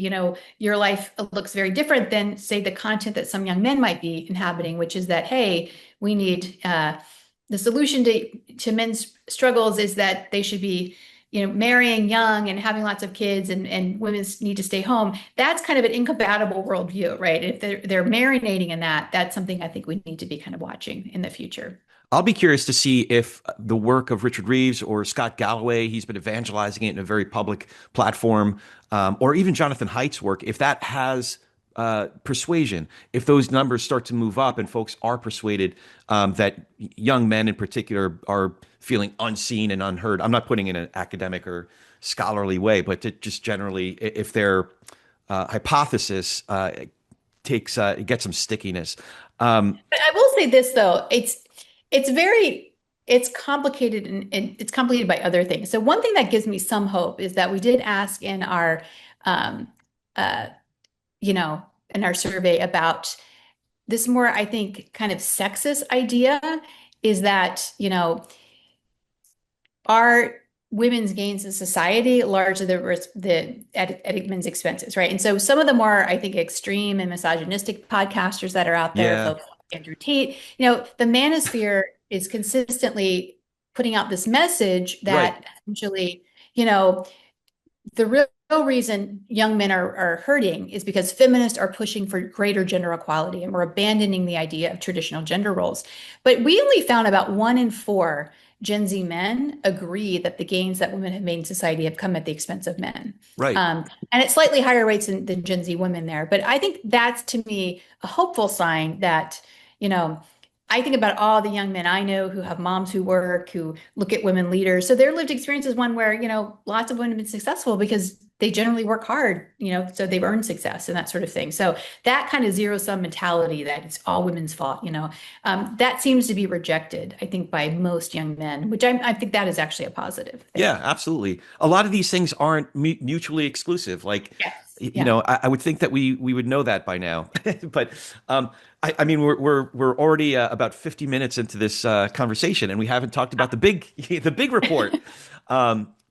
your life looks very different than, say, the content that some young men might be inhabiting, which is that, hey, we need the solution to men's struggles is that they should be marrying young and having lots of kids, and women need to stay home. That's kind of an incompatible worldview, right? If they're marinating in that, that's something I think we need to be kind of watching in the future. I'll be curious to see if the work of Richard Reeves or Scott Galloway, he's been evangelizing it in a very public platform, or even Jonathan Haidt's work, if that has persuasion, if those numbers start to move up and folks are persuaded that young men in particular are feeling unseen and unheard. I'm not putting in an academic or scholarly way, but just generally, if their hypothesis gets some stickiness. But I will say this though, it's very it's complicated, and it's complicated by other things. So one thing that gives me some hope is that we did ask in our um, uh, in our survey about this more, I think, kind of sexist idea is that, are women's gains in society largely at Deckman's expenses, right? And so some of the more, I think, extreme and misogynistic podcasters that are out there, Yeah, folks like Andrew Tate, the manosphere is consistently putting out this message right, that essentially, you know, the real reason young men are hurting is because feminists are pushing for greater gender equality and we're abandoning the idea of traditional gender roles. But we only found about 1 in 4 Gen Z men agree that the gains that women have made in society have come at the expense of men. right. And at slightly higher rates than Gen Z women there. But I think that's to me a hopeful sign that, you know, I think about all the young men I know who have moms who work, who look at women leaders. So their lived experience is one where, lots of women have been successful because they generally work hard, so they've earned success and that sort of thing. So that kind of zero sum mentality that it's all women's fault, that seems to be rejected, I think, by most young men, which I think that is actually a positive thing. Yeah, absolutely. A lot of these things aren't mutually exclusive. Like, Yes. Yeah. I would think that we would know that by now. But I mean, we're already about 50 minutes into this conversation, and we haven't talked about the big report.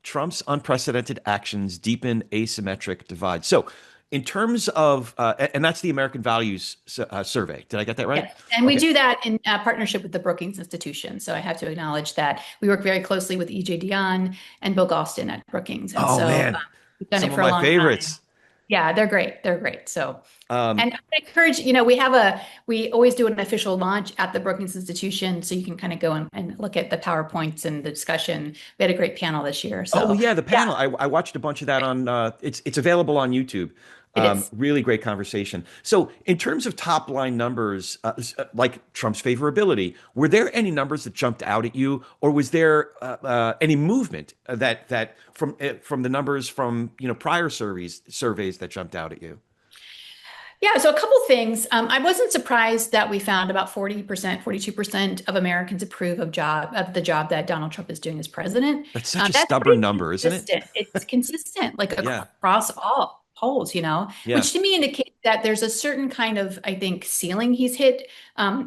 Trump's unprecedented actions deepen asymmetric divide. So, in terms of, and that's the American Values Survey. Did I get that right? Yes. And we Okay. do that in partnership with the Brookings Institution. So I have to acknowledge that we work very closely with EJ Dionne and Bill Galston at Brookings. And Oh so man, we've done some it of for a my long time. favorites. Yeah, they're great. They're great. So, Um, and I encourage, we always do an official launch at the Brookings Institution. So you can kind of go and look at the PowerPoints and the discussion. We had a great panel this year. Oh So yeah, the yeah, panel. I watched a bunch of that on. It's available on YouTube. it is. Really great conversation. So in terms of top line numbers, like Trump's favorability, were there any numbers that jumped out at you, or was there any movement that from the numbers from prior surveys that jumped out at you? Yeah, so a couple things. I wasn't surprised that we found about 40%, 42% of Americans approve of the job that Donald Trump is doing as president. That's such a That's stubborn pretty number, isn't it? consistent. It's consistent, like Yeah, across all polls, yeah. which to me indicates that there's a certain kind of, I think, ceiling he's hit.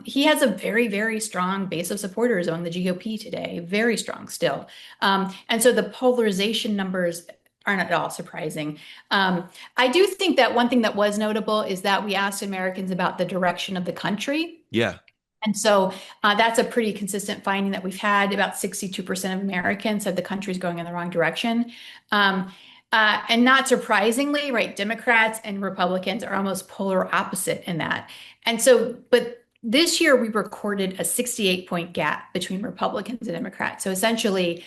He has a very, very strong base of supporters on the GOP today, very strong still. And so the polarization numbers aren't at all surprising. I do think that one thing that was notable is that we asked Americans about the direction of the country. Yeah. And so that's a pretty consistent finding that we've had. About 62% of Americans said the country's going in the wrong direction. And not surprisingly, right, Democrats and Republicans are almost polar opposite in that. And so, but this year we recorded a 68-point gap between Republicans and Democrats. So essentially,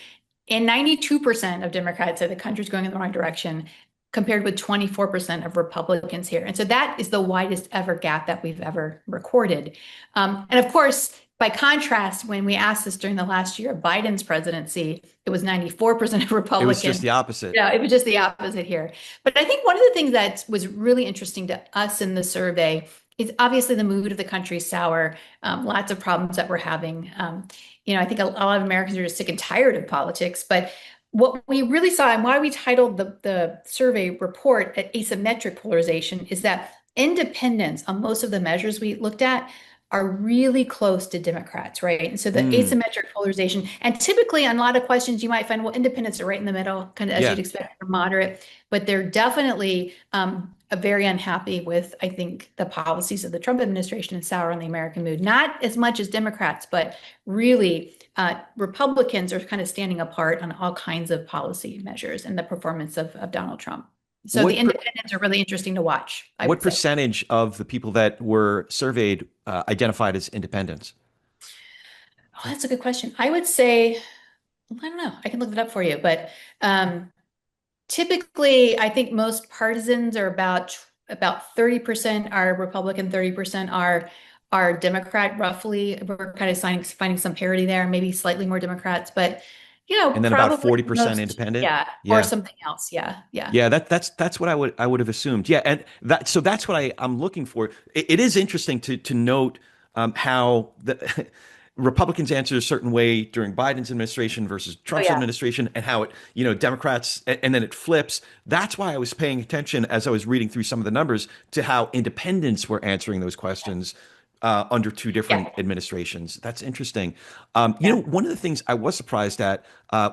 and 92% of Democrats say the country's going in the wrong direction, compared with 24% of Republicans here. And so that is the widest ever gap that we've ever recorded. And of course, by contrast, when we asked this during the last year of Biden's presidency, it was 94% of It was just Republicans. the opposite. Yeah, it was just the opposite here. But I think one of the things that was really interesting to us in the survey is obviously the mood of the country is sour, lots of problems that we're having. I think a lot of Americans are just sick and tired of politics. But what we really saw and why we titled the survey report at asymmetric polarization is that independents on most of the measures we looked at are really close to Democrats, right? And so the Mm, asymmetric polarization, and typically on a lot of questions, you might find, well, independents are right in the middle, kind of as yeah. you'd expect, for moderate, but they're definitely very unhappy with, I think, the policies of the Trump administration and sour on the American mood. Not as much as Democrats, but really Republicans are kind of standing apart on all kinds of policy measures and the performance of Donald Trump. So the What per- independents are really interesting to watch, I what would say. percentage of the people that were surveyed identified as independents? Oh, that's a good question. I would say, I don't know. I can look it up for you, but typically, I think most partisans are about 30% are Republican, 30% are Democrat, roughly. We're kind of finding some parity there, maybe slightly more Democrats, but And then about probably 40% most, independent? yeah, or Yeah. something else. Yeah, yeah. Yeah, that's what I would have assumed. Yeah, and that's what I'm looking for. It is interesting to note how the Republicans answered a certain way during Biden's administration versus Oh Trump's yeah. administration, and how Democrats, and then it flips. That's why I was paying attention as I was reading through some of the numbers to how independents were answering those questions under two Yeah. different administrations. That's interesting. Yeah. One of the things I was surprised at,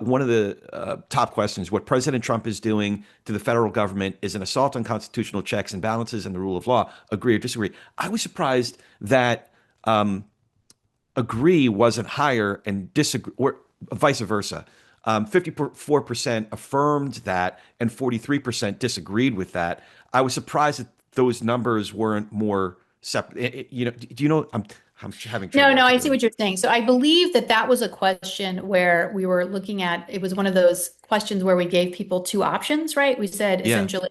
one of the top questions, what President Trump is doing to the federal government is an assault on constitutional checks and balances and the rule of law. Agree or disagree? I was surprised that agree wasn't higher and disagree, or vice versa. 54% affirmed that and 43% disagreed with that. I was surprised that those numbers weren't more separate. Do you know? I'm having No, trouble no, I see articulating. what you're saying. So I believe that that was a question where we were looking at, it was one of those questions where we gave people two options, right? We said Yeah, essentially,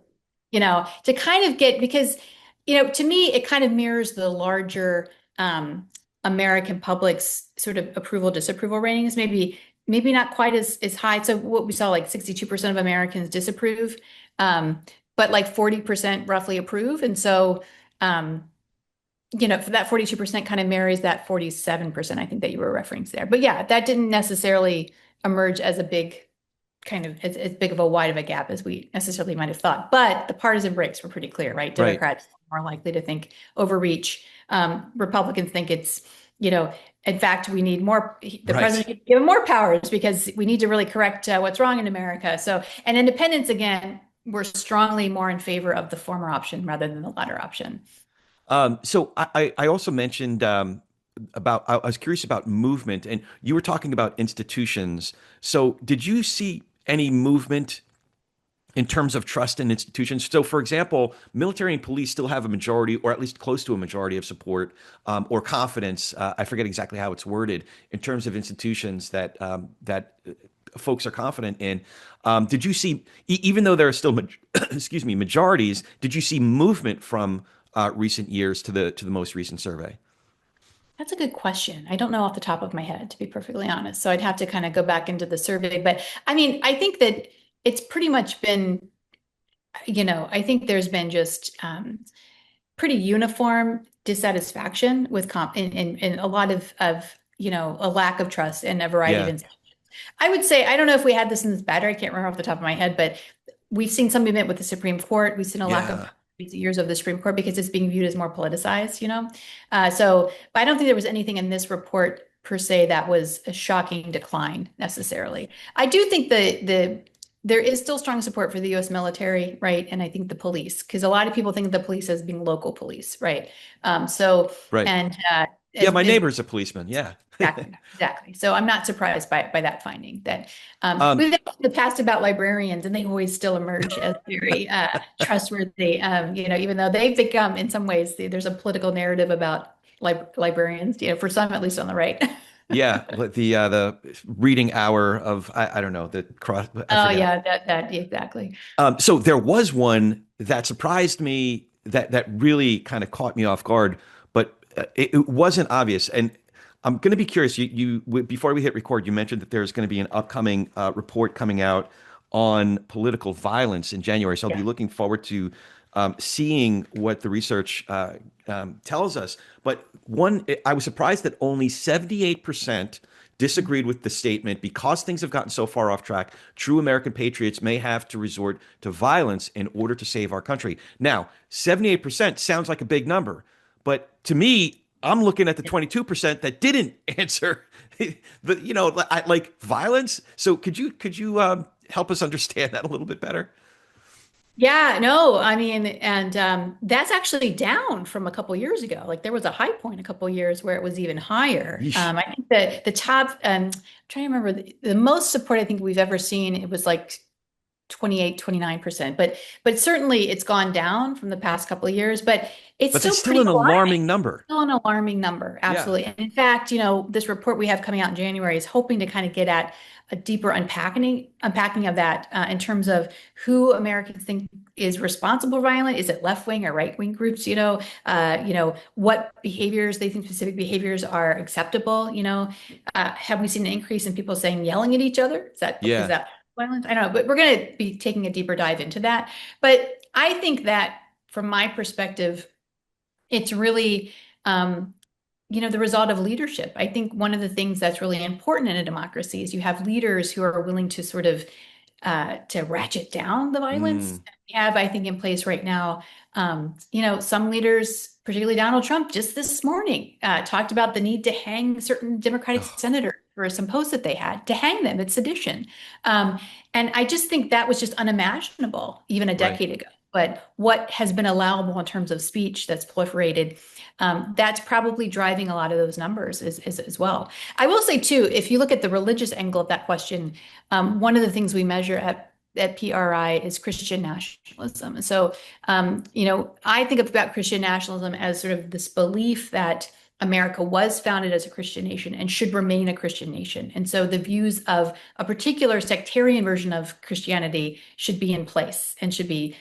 to kind of get, because, to me, it kind of mirrors the larger American public's sort of approval, disapproval ratings, maybe not quite as high. So what we saw, like 62% of Americans disapprove, but like 40% roughly approve. And so, um, for that 42% kind of marries that 47%, I think that you were referencing there. But yeah, that didn't necessarily emerge as a big kind of as big of a wide of a gap as we necessarily might have thought. But the partisan breaks were pretty clear, right? right, Democrats are more likely to think overreach. Republicans think it's, in fact, we need more, the right. president should give more powers because we need to really correct what's wrong in America. So, and independents, again, were strongly more in favor of the former option rather than the latter option. So I also mentioned I was curious about movement, and you were talking about institutions. So did you see any movement in terms of trust in institutions? So, for example, military and police still have a majority, or at least close to a majority of support or confidence. I forget exactly how it's worded in terms of institutions that folks are confident in. Did you see, even though there are still, excuse me, majorities, did you see movement from recent years to the most recent survey? That's a good question. I don't know off the top of my head, to be perfectly honest. So I'd have to kind of go back into the survey. But I mean, I think that it's pretty much been, I think there's been just pretty uniform dissatisfaction with comp in a lot of a lack of trust in a variety of Yeah, institutions. I would say, I don't know if we had this in this batter, I can't remember off the top of my head, but we've seen some movement with the Supreme Court. We've seen a lack of yeah, recent years of the Supreme Court because it's being viewed as more politicized. But I don't think there was anything in this report per se that was a shocking decline necessarily. I do think there is still strong support for the U.S. military, right? And I think the police, because a lot of people think of the police as being local police, right? So, right. and Yeah, as, my as neighbor's a policeman. Yeah. Exactly, exactly. So I'm not surprised by that finding that Um, we've talked in the past about librarians and they always still emerge as very trustworthy, even though they've become in some ways there's a political narrative about librarians, for some at least on the right. yeah, the reading hour of I don't know the cross. I Oh forget. yeah, that exactly. So there was one that surprised me that really kind of caught me off guard, but it wasn't obvious. And I'm going to be curious. Before we hit record, you mentioned that there's going to be an upcoming report coming out on political violence in January. So I'll be Yeah. looking forward to seeing what the research tells us. But I was surprised that only 78% disagreed with the statement because things have gotten so far off track. True American patriots may have to resort to violence in order to save our country. Now, 78% sounds like a big number, but to me, I'm looking at the 22% that didn't answer like violence. So could you help us understand that a little bit better? Yeah, no, I mean, and that's actually down from a couple years ago. Like there was a high point a couple years where it was even higher. Yeesh. I think that the top, I'm trying to remember the most support I think we've ever seen, it was like 28, 29%. But certainly it's gone down from the past couple of years, but it's But still that's still pretty an alarming. alarming number. Still an alarming number, Yeah. absolutely. And in fact, this report we have coming out in January is hoping to kind of get at a deeper unpacking of that in terms of who Americans think is responsible for violence. Is it left wing or right wing groups? What behaviors they think specific behaviors are acceptable. Have we seen an increase in people saying yelling at each other? Is Yeah. that violence? I don't know, but we're going to be taking a deeper dive into that. But I think that from my perspective, it's really, the result of leadership. I think one of the things that's really important in a democracy is you have leaders who are willing to sort of to ratchet down the violence. Mm. We have, I think, in place right now, some leaders, particularly Donald Trump, just this morning talked about the need to hang certain Democratic Oh, senators for some posts that they had, to hang them. It's sedition. And I just think that was just unimaginable even a right. decade ago. But what has been allowable in terms of speech that's proliferated, that's probably driving a lot of those numbers as well. I will say too, if you look at the religious angle of that question, one of the things we measure at PRI is Christian nationalism. And so, I think about Christian nationalism as sort of this belief that America was founded as a Christian nation and should remain a Christian nation. And so the views of a particular sectarian version of Christianity should be in place and should be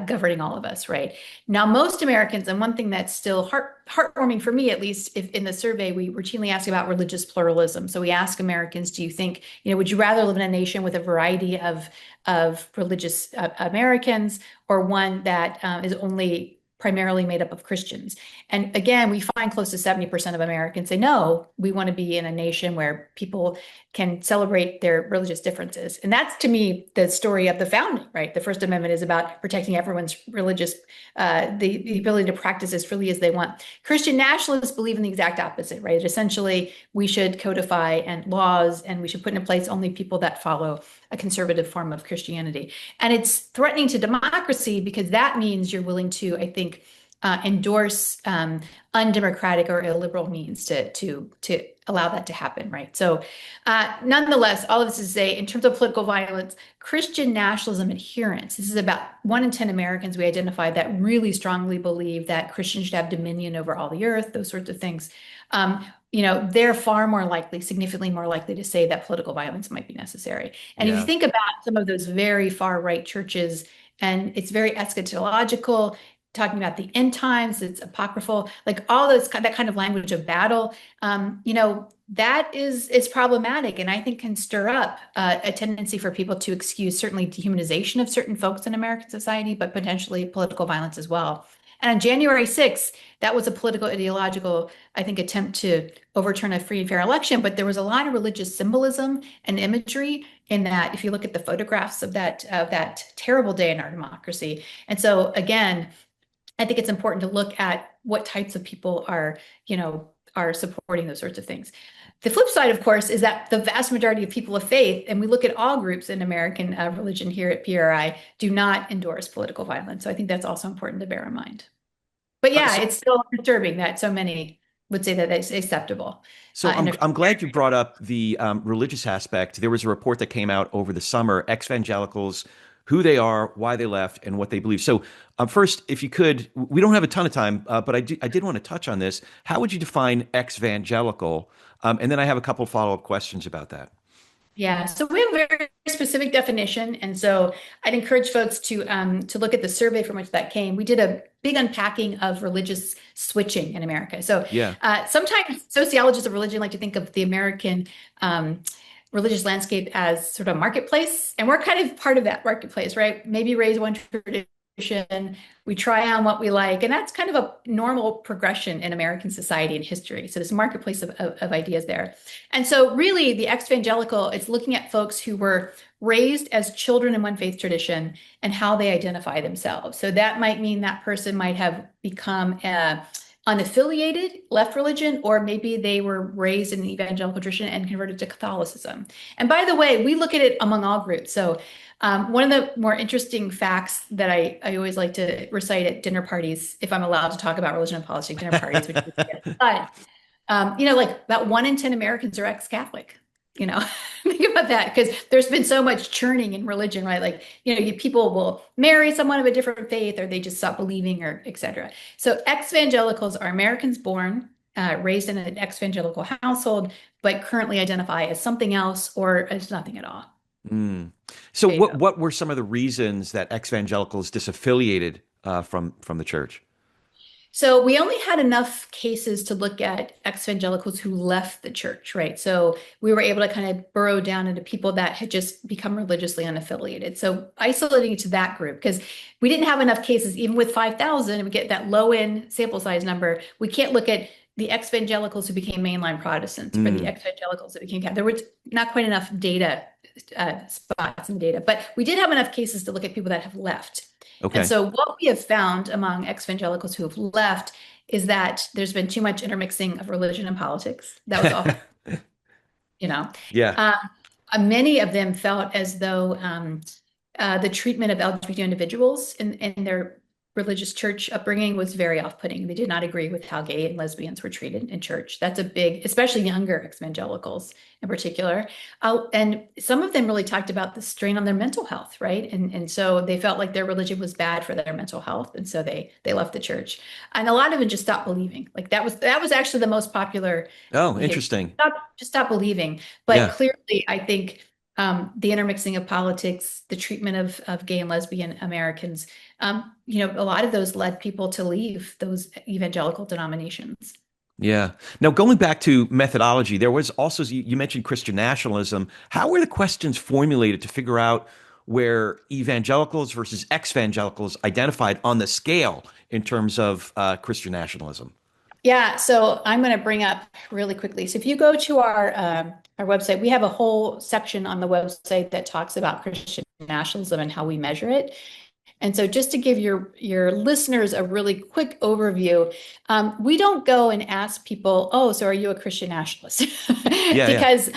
governing all of us, right? Now, most Americans, and one thing that's still heartwarming for me, at least, if in the survey, we routinely ask about religious pluralism. So we ask Americans, do you think, would you rather live in a nation with a variety of religious Americans, or one that is only primarily made up of Christians? And again, we find close to 70% of Americans say, no, we want to be in a nation where people can celebrate their religious differences. And that's, to me, the story of the founding, right? The First Amendment is about protecting everyone's religious, the ability to practice as freely as they want. Christian nationalists believe in the exact opposite, right? Essentially, we should codify and laws, and we should put in place only people that follow a conservative form of Christianity. And it's threatening to democracy because that means you're willing to, I think, endorse undemocratic or illiberal means to allow that to happen, right? So, nonetheless, all of this is to say, in terms of political violence, Christian nationalism adherence. This is about 1 in 10 Americans we identified that really strongly believe that Christians should have dominion over all the earth. Those sorts of things. They're far more likely, significantly more likely, to say that political violence might be necessary. And if you Yeah. think about some of those very far right churches, and it's very eschatological, talking about the end times, it's apocryphal, like all those, that kind of language of battle, that is problematic, and I think can stir up a tendency for people to excuse certainly dehumanization of certain folks in American society, but potentially political violence as well. And on January 6th, that was a political, ideological, I think, attempt to overturn a free and fair election. But there was a lot of religious symbolism and imagery in that, if you look at the photographs of that terrible day in our democracy. And so, again, I think it's important to look at what types of people are supporting those sorts of things. The flip side, of course, is that the vast majority of people of faith, and we look at all groups in American religion here at PRI, do not endorse political violence. So I think that's also important to bear in mind. But Uh, yeah, so, it's still disturbing that so many would say that it's acceptable. so In I'm I'm glad you brought up the religious aspect. There was a report that came out over the summer, ex-evangelicals, who they are, why they left, and what they believe. So, first, if you could, we don't have a ton of time, but I did want to touch on this. How would you define ex-evangelical? And then I have a couple follow-up questions about that. Yeah, so we have a very specific definition, and so I'd encourage folks to look at the survey from which that came. We did a big unpacking of religious switching in America. So Yeah. sometimes sociologists of religion like to think of the American religious landscape as sort of a marketplace, and we're kind of part of that marketplace, right? Maybe raise one tradition, we try on what we like, and that's kind of a normal progression in American society and history. So there's a marketplace of ideas there. And so really the ex-evangelical is looking at folks who were raised as children in one faith tradition and how they identify themselves. So that might mean that person might have become unaffiliated, left religion, or maybe they were raised in an evangelical tradition and converted to Catholicism. And by the way, we look at it among all groups. So one of the more interesting facts that I always like to recite at dinner parties, if I'm allowed to talk about religion and politics dinner parties, which but like about 1 in 10 Americans are ex-Catholic. Think about that, because there's been so much churning in religion, right? Like, people will marry someone of a different faith, or they just stop believing, or etc. So ex-evangelicals are Americans born, raised in an ex-evangelical household, but currently identify as something else or as nothing at all. Mm. So There you what were some of the reasons that ex-evangelicals disaffiliated from the church? So we only had enough cases to look at ex-evangelicals who left the church, right? So we were able to kind of burrow down into people that had just become religiously unaffiliated. So isolating it to that group, because we didn't have enough cases, even with 5,000, we get that low end sample size number. We can't look at the ex-evangelicals who became mainline Protestants or the Mm. ex-evangelicals that became Catholic. There was not quite enough data spots in the data, but we did have enough cases to look at people that have left. And Okay. so what we have found among ex-evangelicals who have left is that there's been too much intermixing of religion and politics. That was all, you know. Yeah. Um, Many of them felt as though the treatment of LGBT individuals in their religious church upbringing was very off-putting. They did not agree with how gay and lesbians were treated in church. That's a big, especially younger evangelicals in particular. And some of them really talked about the strain on their mental health, right? And so they felt like their religion was bad for their mental health, and so they left the church. And a lot of them just stopped believing. Like that was actually the most popular Oh, behavior. interesting. Just stop believing. But Yeah. clearly, I think the intermixing of politics, the treatment of gay and lesbian Americans, a lot of those led people to leave those evangelical denominations. Yeah. Now, going back to methodology, there was also, you mentioned Christian nationalism. How were the questions formulated to figure out where evangelicals versus ex-evangelicals identified on the scale in terms of Christian nationalism? Yeah, so I'm going to bring up really quickly. So if you go to our website, we have a whole section on the website that talks about Christian nationalism and how we measure it. And so just to give your listeners a really quick overview, we don't go and ask people, oh, so are you a Christian nationalist? Yeah, yeah. Because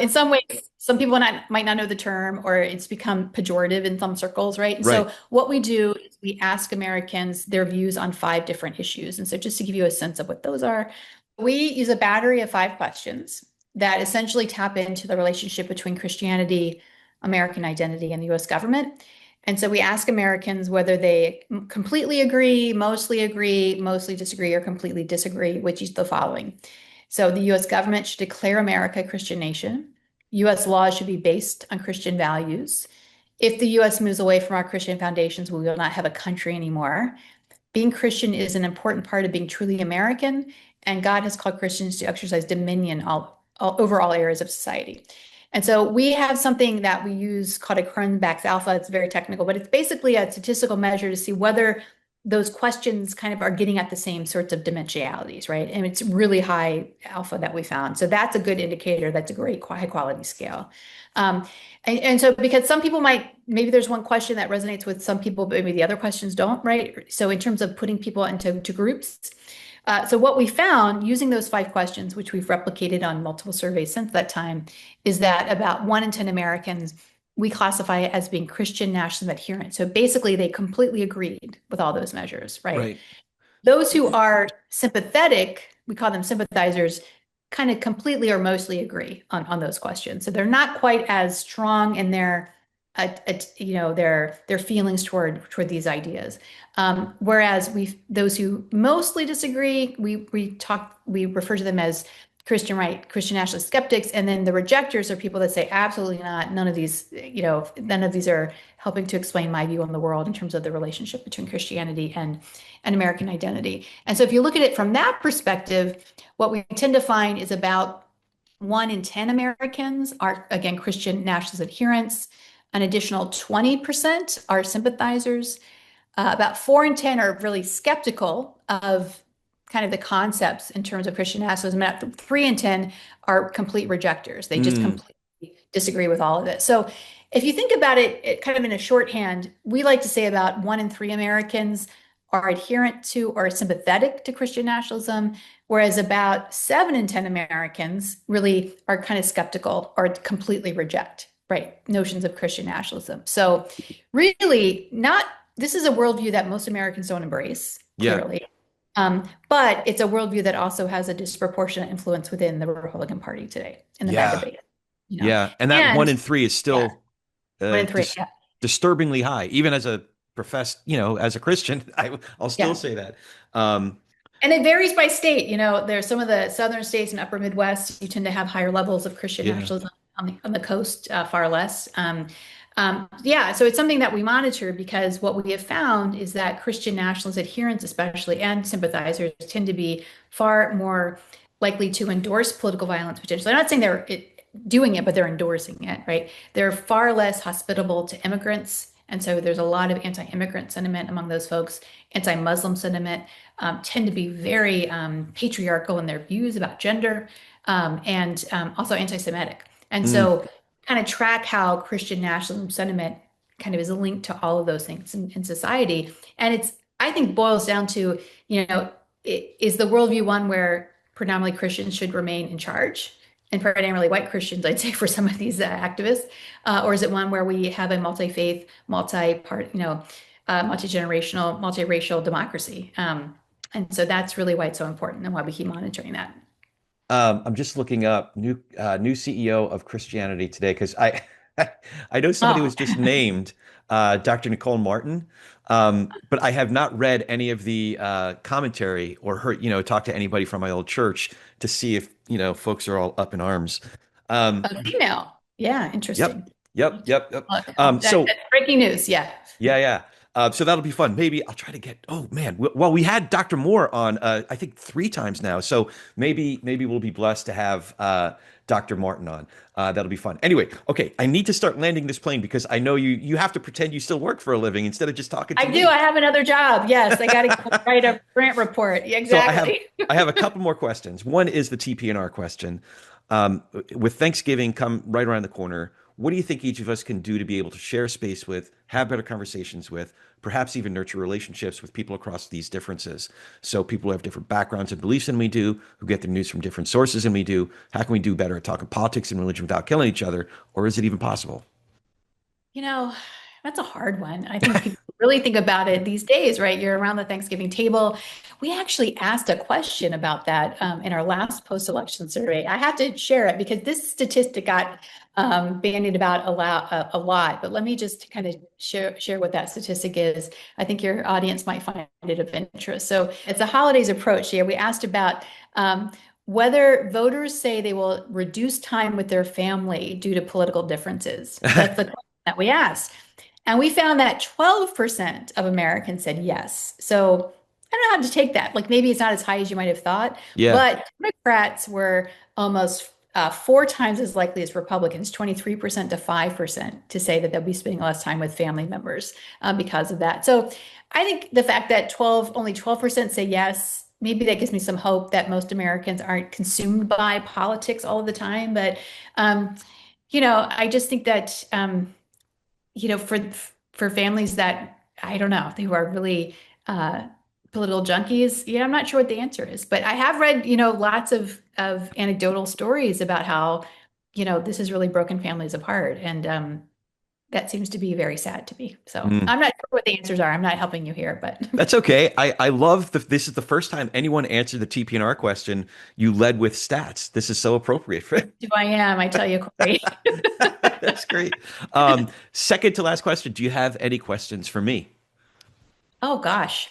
in some ways, some people might not know the term, or it's become pejorative in some circles, right? And Right. so what we do is we ask Americans their views on 5 different issues. And so just to give you a sense of what those are, we use a battery of 5 questions that essentially tap into the relationship between Christianity, American identity, and the US government. And so we ask Americans whether they completely agree, mostly disagree, or completely disagree with each of the following. So the US government should declare America a Christian nation. US laws should be based on Christian values. If the US moves away from our Christian foundations, we will not have a country anymore. Being Christian is an important part of being truly American, and God has called Christians to exercise dominion over all areas of society. And so we have something that we use called a Cronbach's alpha. It's very technical, but it's basically a statistical measure to see whether those questions kind of are getting at the same sorts of dimensionalities, right? And it's really high alpha that we found. So that's a good indicator. That's a great high quality scale. And so because some people maybe there's one question that resonates with some people, but maybe the other questions don't, right? So in terms of putting people into groups, so what we found using those 5 questions, which we've replicated on multiple surveys since that time, is that about 1 in 10 Americans we classify it as being Christian nationalism adherent. So basically, they completely agreed with all those measures, right? Right. Those who are sympathetic, we call them sympathizers, kind of completely or mostly agree on those questions. So they're not quite as strong in their feelings toward these ideas. Whereas those who mostly disagree, we refer to them as Christian nationalist skeptics, and then the rejectors are people that say absolutely not. None of these are helping to explain my view on the world in terms of the relationship between Christianity and American identity. And so if you look at it from that perspective, what we tend to find is about 1 in 10 Americans are, again, Christian nationalist adherents. An additional 20% are sympathizers. About 4 in 10 are really skeptical of kind of the concepts in terms of Christian nationalism. And 3 in 10 are complete rejectors. They just Mm. completely disagree with all of it. So if you think about it kind of in a shorthand, we like to say about 1 in 3 Americans are adherent to or sympathetic to Christian nationalism, whereas about 7 in 10 Americans really are kind of skeptical or completely reject, right, notions of Christian nationalism. So really this is a worldview that most Americans don't embrace, Yeah. clearly. But it's a worldview that also has a disproportionate influence within the Republican Party today in the MAGA Yeah. base, you know. Yeah. And that 1 And in 3 is yeah, still 1 in 3, yeah. disturbingly high, even as a professed, as a Christian, I'll still Yeah. say that. Um, And it varies by state. There's some of the southern states and upper Midwest, you tend to have higher levels of Christian yeah. nationalism. On the coast, far less. Yeah, so it's something that we monitor because what we have found is that Christian nationalist adherents, especially, and sympathizers tend to be far more likely to endorse political violence potentially. I'm not saying they're doing it, but they're endorsing it, right? They're far less hospitable to immigrants. And so there's a lot of anti-immigrant sentiment among those folks. Anti-Muslim sentiment tend to be very patriarchal in their views about gender, and also anti-Semitic. And Mm. so kind of track how Christian nationalism sentiment kind of is linked to all of those things in society. And I think, boils down to, is the worldview one where predominantly Christians should remain in charge? And predominantly white Christians, I'd say, for some of these activists, or is it one where we have a multi-faith, multi-part, multi-generational, multiracial democracy? And so that's really why it's so important and why we keep monitoring that. I'm just looking up new CEO of Christianity Today because I I know somebody Oh, was just named Dr. Nicole Martin, but I have not read any of the commentary or heard talk to anybody from my old church to see if folks are all up in arms. Um, a female. Yeah, yep, interesting. yep. Look, So that's breaking news. Yeah. yeah. So that'll be fun. Maybe I'll try to get. Oh man. Well, we had Dr. Moore on. I think 3 times now. So maybe we'll be blessed to have Dr. Martin on. That'll be fun. Anyway, okay. I need to start landing this plane because I know you have to pretend you still work for a living instead of just talking I to do. me. I have another job. Yes, I got to write a grant report. Yeah, So I have exactly. I have a couple more questions. One is the TP&R question. With Thanksgiving come right around the corner, what do you think each of us can do to be able to share space with, have better conversations with, perhaps even nurture relationships with people across these differences? So people who have different backgrounds and beliefs than we do, who get their news from different sources than we do. How can we do better at talking politics and religion without killing each other? Or is it even possible? You know, that's a hard one. I think people really think about it these days, right? You're around the Thanksgiving table. We actually asked a question about that in our last post-election survey. I have to share it because this statistic got bandied about a lot. But let me just kind of share what that statistic is. I think your audience might find it of interest. So as the holidays approach, yeah, we asked about whether voters say they will reduce time with their family due to political differences. That's the that we asked. And we found that 12% of Americans said yes. So I don't know how to take that. Like maybe it's not as high as you might have thought, Yeah. but Democrats were almost 4 times as likely as Republicans, 23% to 5%, to say that they'll be spending less time with family members because of that. So I think the fact that only 12% say yes, maybe that gives me some hope that most Americans aren't consumed by politics all of the time. But I just think that for families that I don't know, who are really uh, political junkies, I'm not sure what the answer is. But I have read, lots of anecdotal stories about how, this has really broken families apart, and that seems to be very sad to me. So Mm. I'm not sure what the answers are. I'm not helping you here, but That's okay. I love this is the first time anyone answered the TP&R question. You led with stats. This is so appropriate for who I am, I tell you, Corey. That's great. Second to last question. Do you have any questions for me? Oh gosh.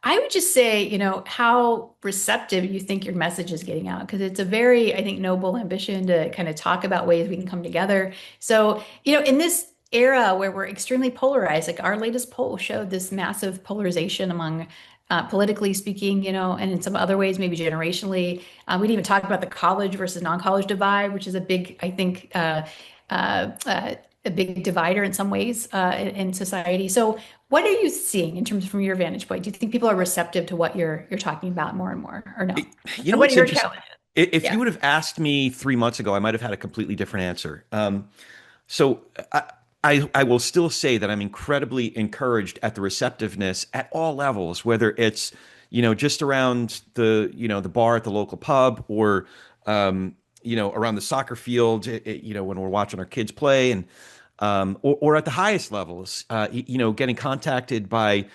I would just say, how receptive you think your message is getting out, because it's a very, I think, noble ambition to kind of talk about ways we can come together. So, in this era where we're extremely polarized, like our latest poll showed this massive polarization among politically speaking, and in some other ways, maybe generationally. We didn't even talk about the college versus non-college divide, which is a big, I think, uh, uh, a big divider in some ways in society. So, what are you seeing in terms from your vantage point? Do you think people are receptive to what you're talking about more and more, or no? You know What are what's your interesting? challenges? If you Yeah. would have asked me 3 months ago, I might have had a completely different answer. So I will still say that I'm incredibly encouraged at the receptiveness at all levels, whether it's just around the bar at the local pub or around the soccer field, when we're watching our kids play, and or at the highest levels, getting contacted by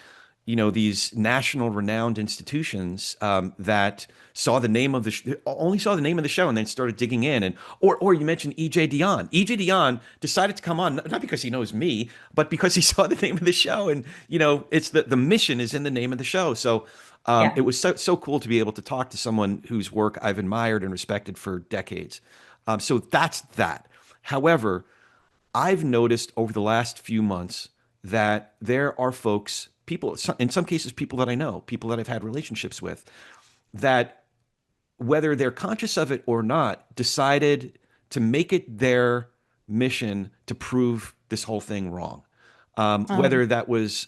these national renowned institutions that saw the name of only saw the name of the show and then started digging in. And or you mentioned EJ Dion. EJ Dion decided to come on not because he knows me, but because he saw the name of the show, and it's the mission is in the name of the show. So it Yeah. was so cool to be able to talk to someone whose work I've admired and respected for decades. So that's that. However, I've noticed over the last few months that there are folks, people, in some cases, people that I know, people that I've had relationships with, that whether they're conscious of it or not, decided to make it their mission to prove this whole thing wrong. Um, Whether that was,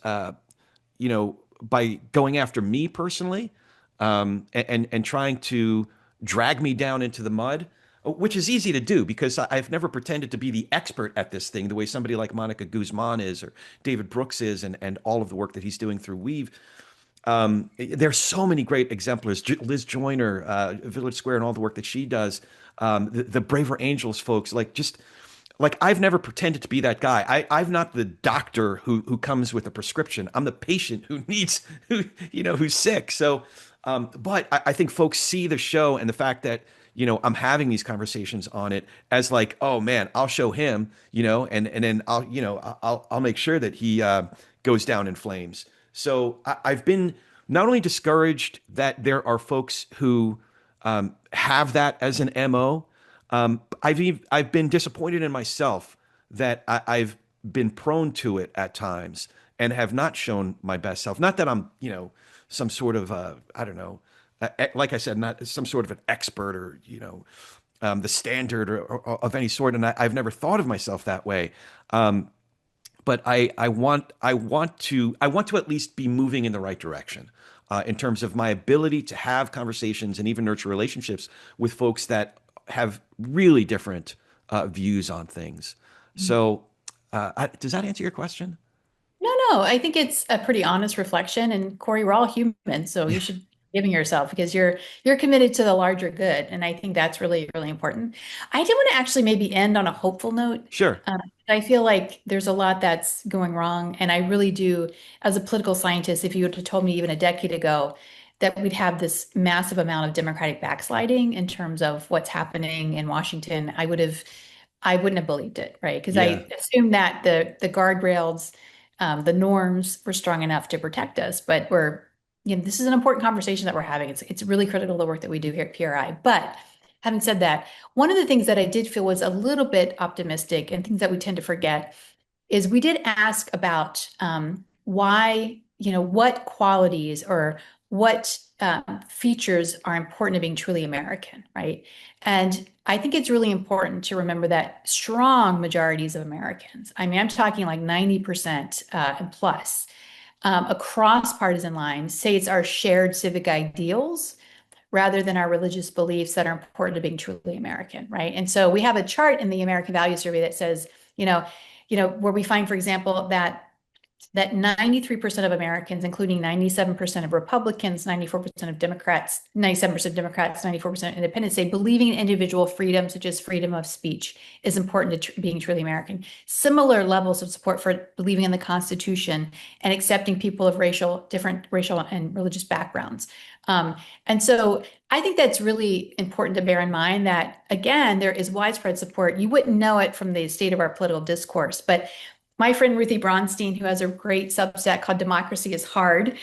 by going after me personally, and trying to drag me down into the mud, which is easy to do because I've never pretended to be the expert at this thing the way somebody like Monica Guzman is or David Brooks is, and all of the work that he's doing through Weave. There's so many great exemplars. Liz Joyner, Village Square, and all the work that she does. The Braver Angels folks, like just like I've never pretended to be that guy. I'm not the doctor who comes with a prescription. I'm the patient who needs who's sick. So, but I think folks see the show and the fact that I'm having these conversations on it as like, oh man, I'll show him, and then I'll make sure that he goes down in flames. So I've been not only discouraged that there are folks who have that as an MO. I've been disappointed in myself that I've been prone to it at times and have not shown my best self. Not that I'm, some sort of I don't know, like I said, not some sort of an expert or the standard or of any sort. And I've never thought of myself that way. But I want to at least be moving in the right direction in terms of my ability to have conversations and even nurture relationships with folks that have really different views on things. So, does that answer your question? No, no, I think it's a pretty honest reflection. And Corey, we're all human, so you should be giving yourself because you're committed to the larger good, and I think that's really, really important. I did want to actually maybe end on a hopeful note. Sure. I feel like there's a lot that's going wrong, and I really do, as a political scientist, if you would have told me even a decade ago that we'd have this massive amount of democratic backsliding in terms of what's happening in Washington, I wouldn't have believed it, right? Because Yeah. I assumed that the guardrails, the norms were strong enough to protect us. But this is an important conversation that we're having. It's really critical to the work that we do here at PRI. But having said that, one of the things that I did feel was a little bit optimistic and things that we tend to forget is we did ask about why, what qualities or what features are important to being truly American, right? And I think it's really important to remember that strong majorities of Americans, I mean, I'm talking like 90% and plus, across partisan lines, say it's our shared civic ideals rather than our religious beliefs that are important to being truly American, right? And so we have a chart in the American Value Survey that says, where we find, for example, that 93% of Americans, including 97% of Republicans, 94% of Democrats, 97% Democrats, 94% independents, say believing in individual freedom, such as freedom of speech, is important to being truly American. Similar levels of support for believing in the Constitution and accepting people of different racial and religious backgrounds. And so I think that's really important to bear in mind that, again, there is widespread support. You wouldn't know it from the state of our political discourse, but my friend Ruthie Bronstein, who has a great Substack called Democracy is Hard,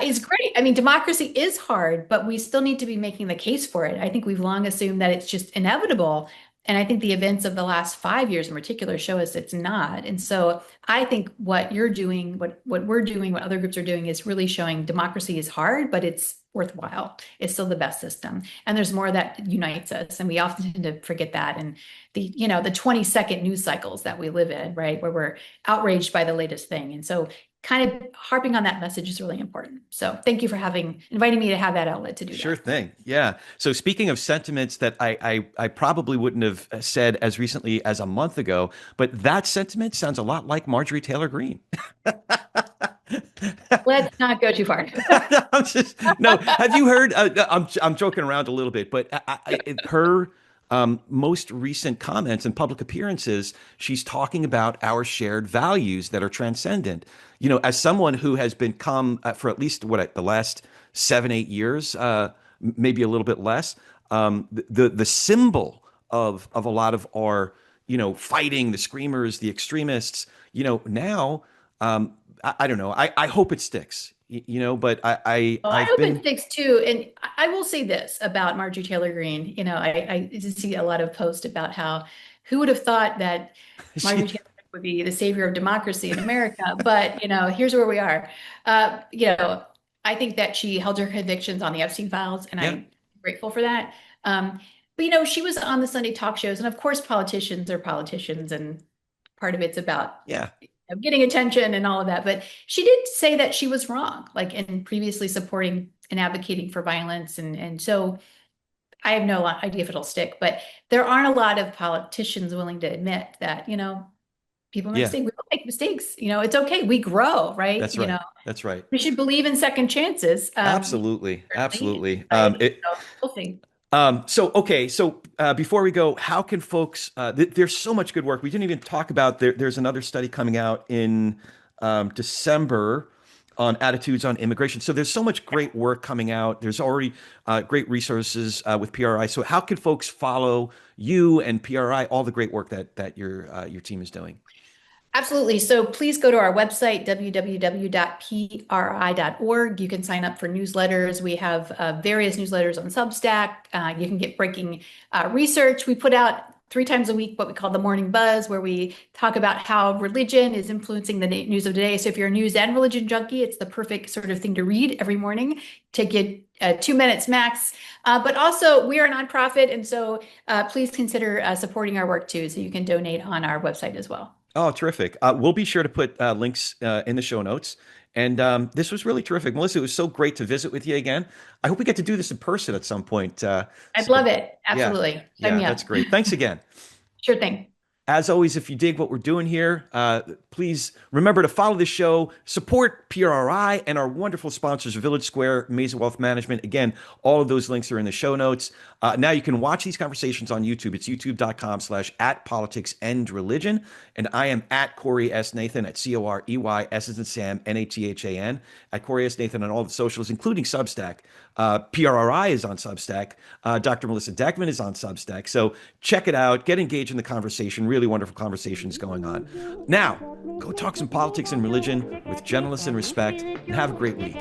is great. I mean, democracy is hard, but we still need to be making the case for it. I think we've long assumed that it's just inevitable. And I think the events of the last 5 years in particular show us it's not. And so I think what you're doing, what we're doing, what other groups are doing is really showing democracy is hard, but it's worthwhile. It's still the best system. And there's more that unites us. And we often tend to forget that. And the 20-second news cycles that we live in, right, where we're outraged by the latest thing. And so kind of harping on that message is really important. So thank you for inviting me to have that outlet to do Sure that. thing. Yeah. So speaking of sentiments that I probably wouldn't have said as recently as a month ago, but that sentiment sounds a lot like Marjorie Taylor Greene. Let's not go too far. No. Have you heard? I'm joking around a little bit, but her most recent comments and public appearances, she's talking about our shared values that are transcendent. As someone who has been for at least the last 7, 8 years, maybe a little bit less, the symbol of a lot of our fighting, the screamers, the extremists, now. I don't know. I hope it sticks, but Well, I I've hope it been, sticks too. And I will say this about Marjorie Taylor Greene. I did see a lot of posts about how who would have thought that Marjorie she, Taylor Greene would be the savior of democracy in America. But, here's where we are. I think that she held her convictions on the Epstein files, and yeah, I'm grateful for that. But, she was on the Sunday talk shows, and of course, politicians are politicians, and part of it's about yeah, getting attention and all of that. But she did say that she was wrong, like in previously supporting and advocating for violence. And so I have no idea if it'll stick, but there aren't a lot of politicians willing to admit that, people make Yeah, mistakes. We all make mistakes. It's okay. We grow, right? that's right. That's right. We should believe in second chances. Absolutely. Certainly in Absolutely. society. So we'll see. Okay, so before we go, how can folks? There's so much good work. We didn't even talk about there's another study coming out in December on attitudes on immigration. So there's so much great work coming out. There's already great resources with PRI. So how can folks follow you and PRI, all the great work that your team is doing? Absolutely. So please go to our website, www.pri.org. You can sign up for newsletters. We have various newsletters on Substack. You can get breaking research. We put out 3 times a week what we call the Morning Buzz, where we talk about how religion is influencing the news of today. So if you're a news and religion junkie, it's the perfect sort of thing to read every morning. Take you 2 minutes max. But also, we are a nonprofit, and so please consider supporting our work too. So you can donate on our website as well. Oh, terrific. We'll be sure to put links in the show notes. And this was really terrific. Melissa, it was so great to visit with you again. I hope we get to do this in person at some point. I'd So, love it. yeah, Absolutely. Sign yeah, me up. that's great. Thanks again. Sure thing. As always, if you dig what we're doing here, please remember to follow the show, support PRRI and our wonderful sponsors, Village Square, Mesa Wealth Management. Again, all of those links are in the show notes. Now you can watch these conversations on YouTube. It's youtube.com/@politicsandreligion. And I am at Corey S. Nathan at Corey S as in Sam, Nathan, at Corey S. Nathan on all the socials, including Substack. PRRI is on Substack. Dr. Melissa Deckman is on Substack. So check it out. Get engaged in the conversation. Really wonderful conversations going on. Now, go talk some politics and religion with gentleness and respect, and have a great week.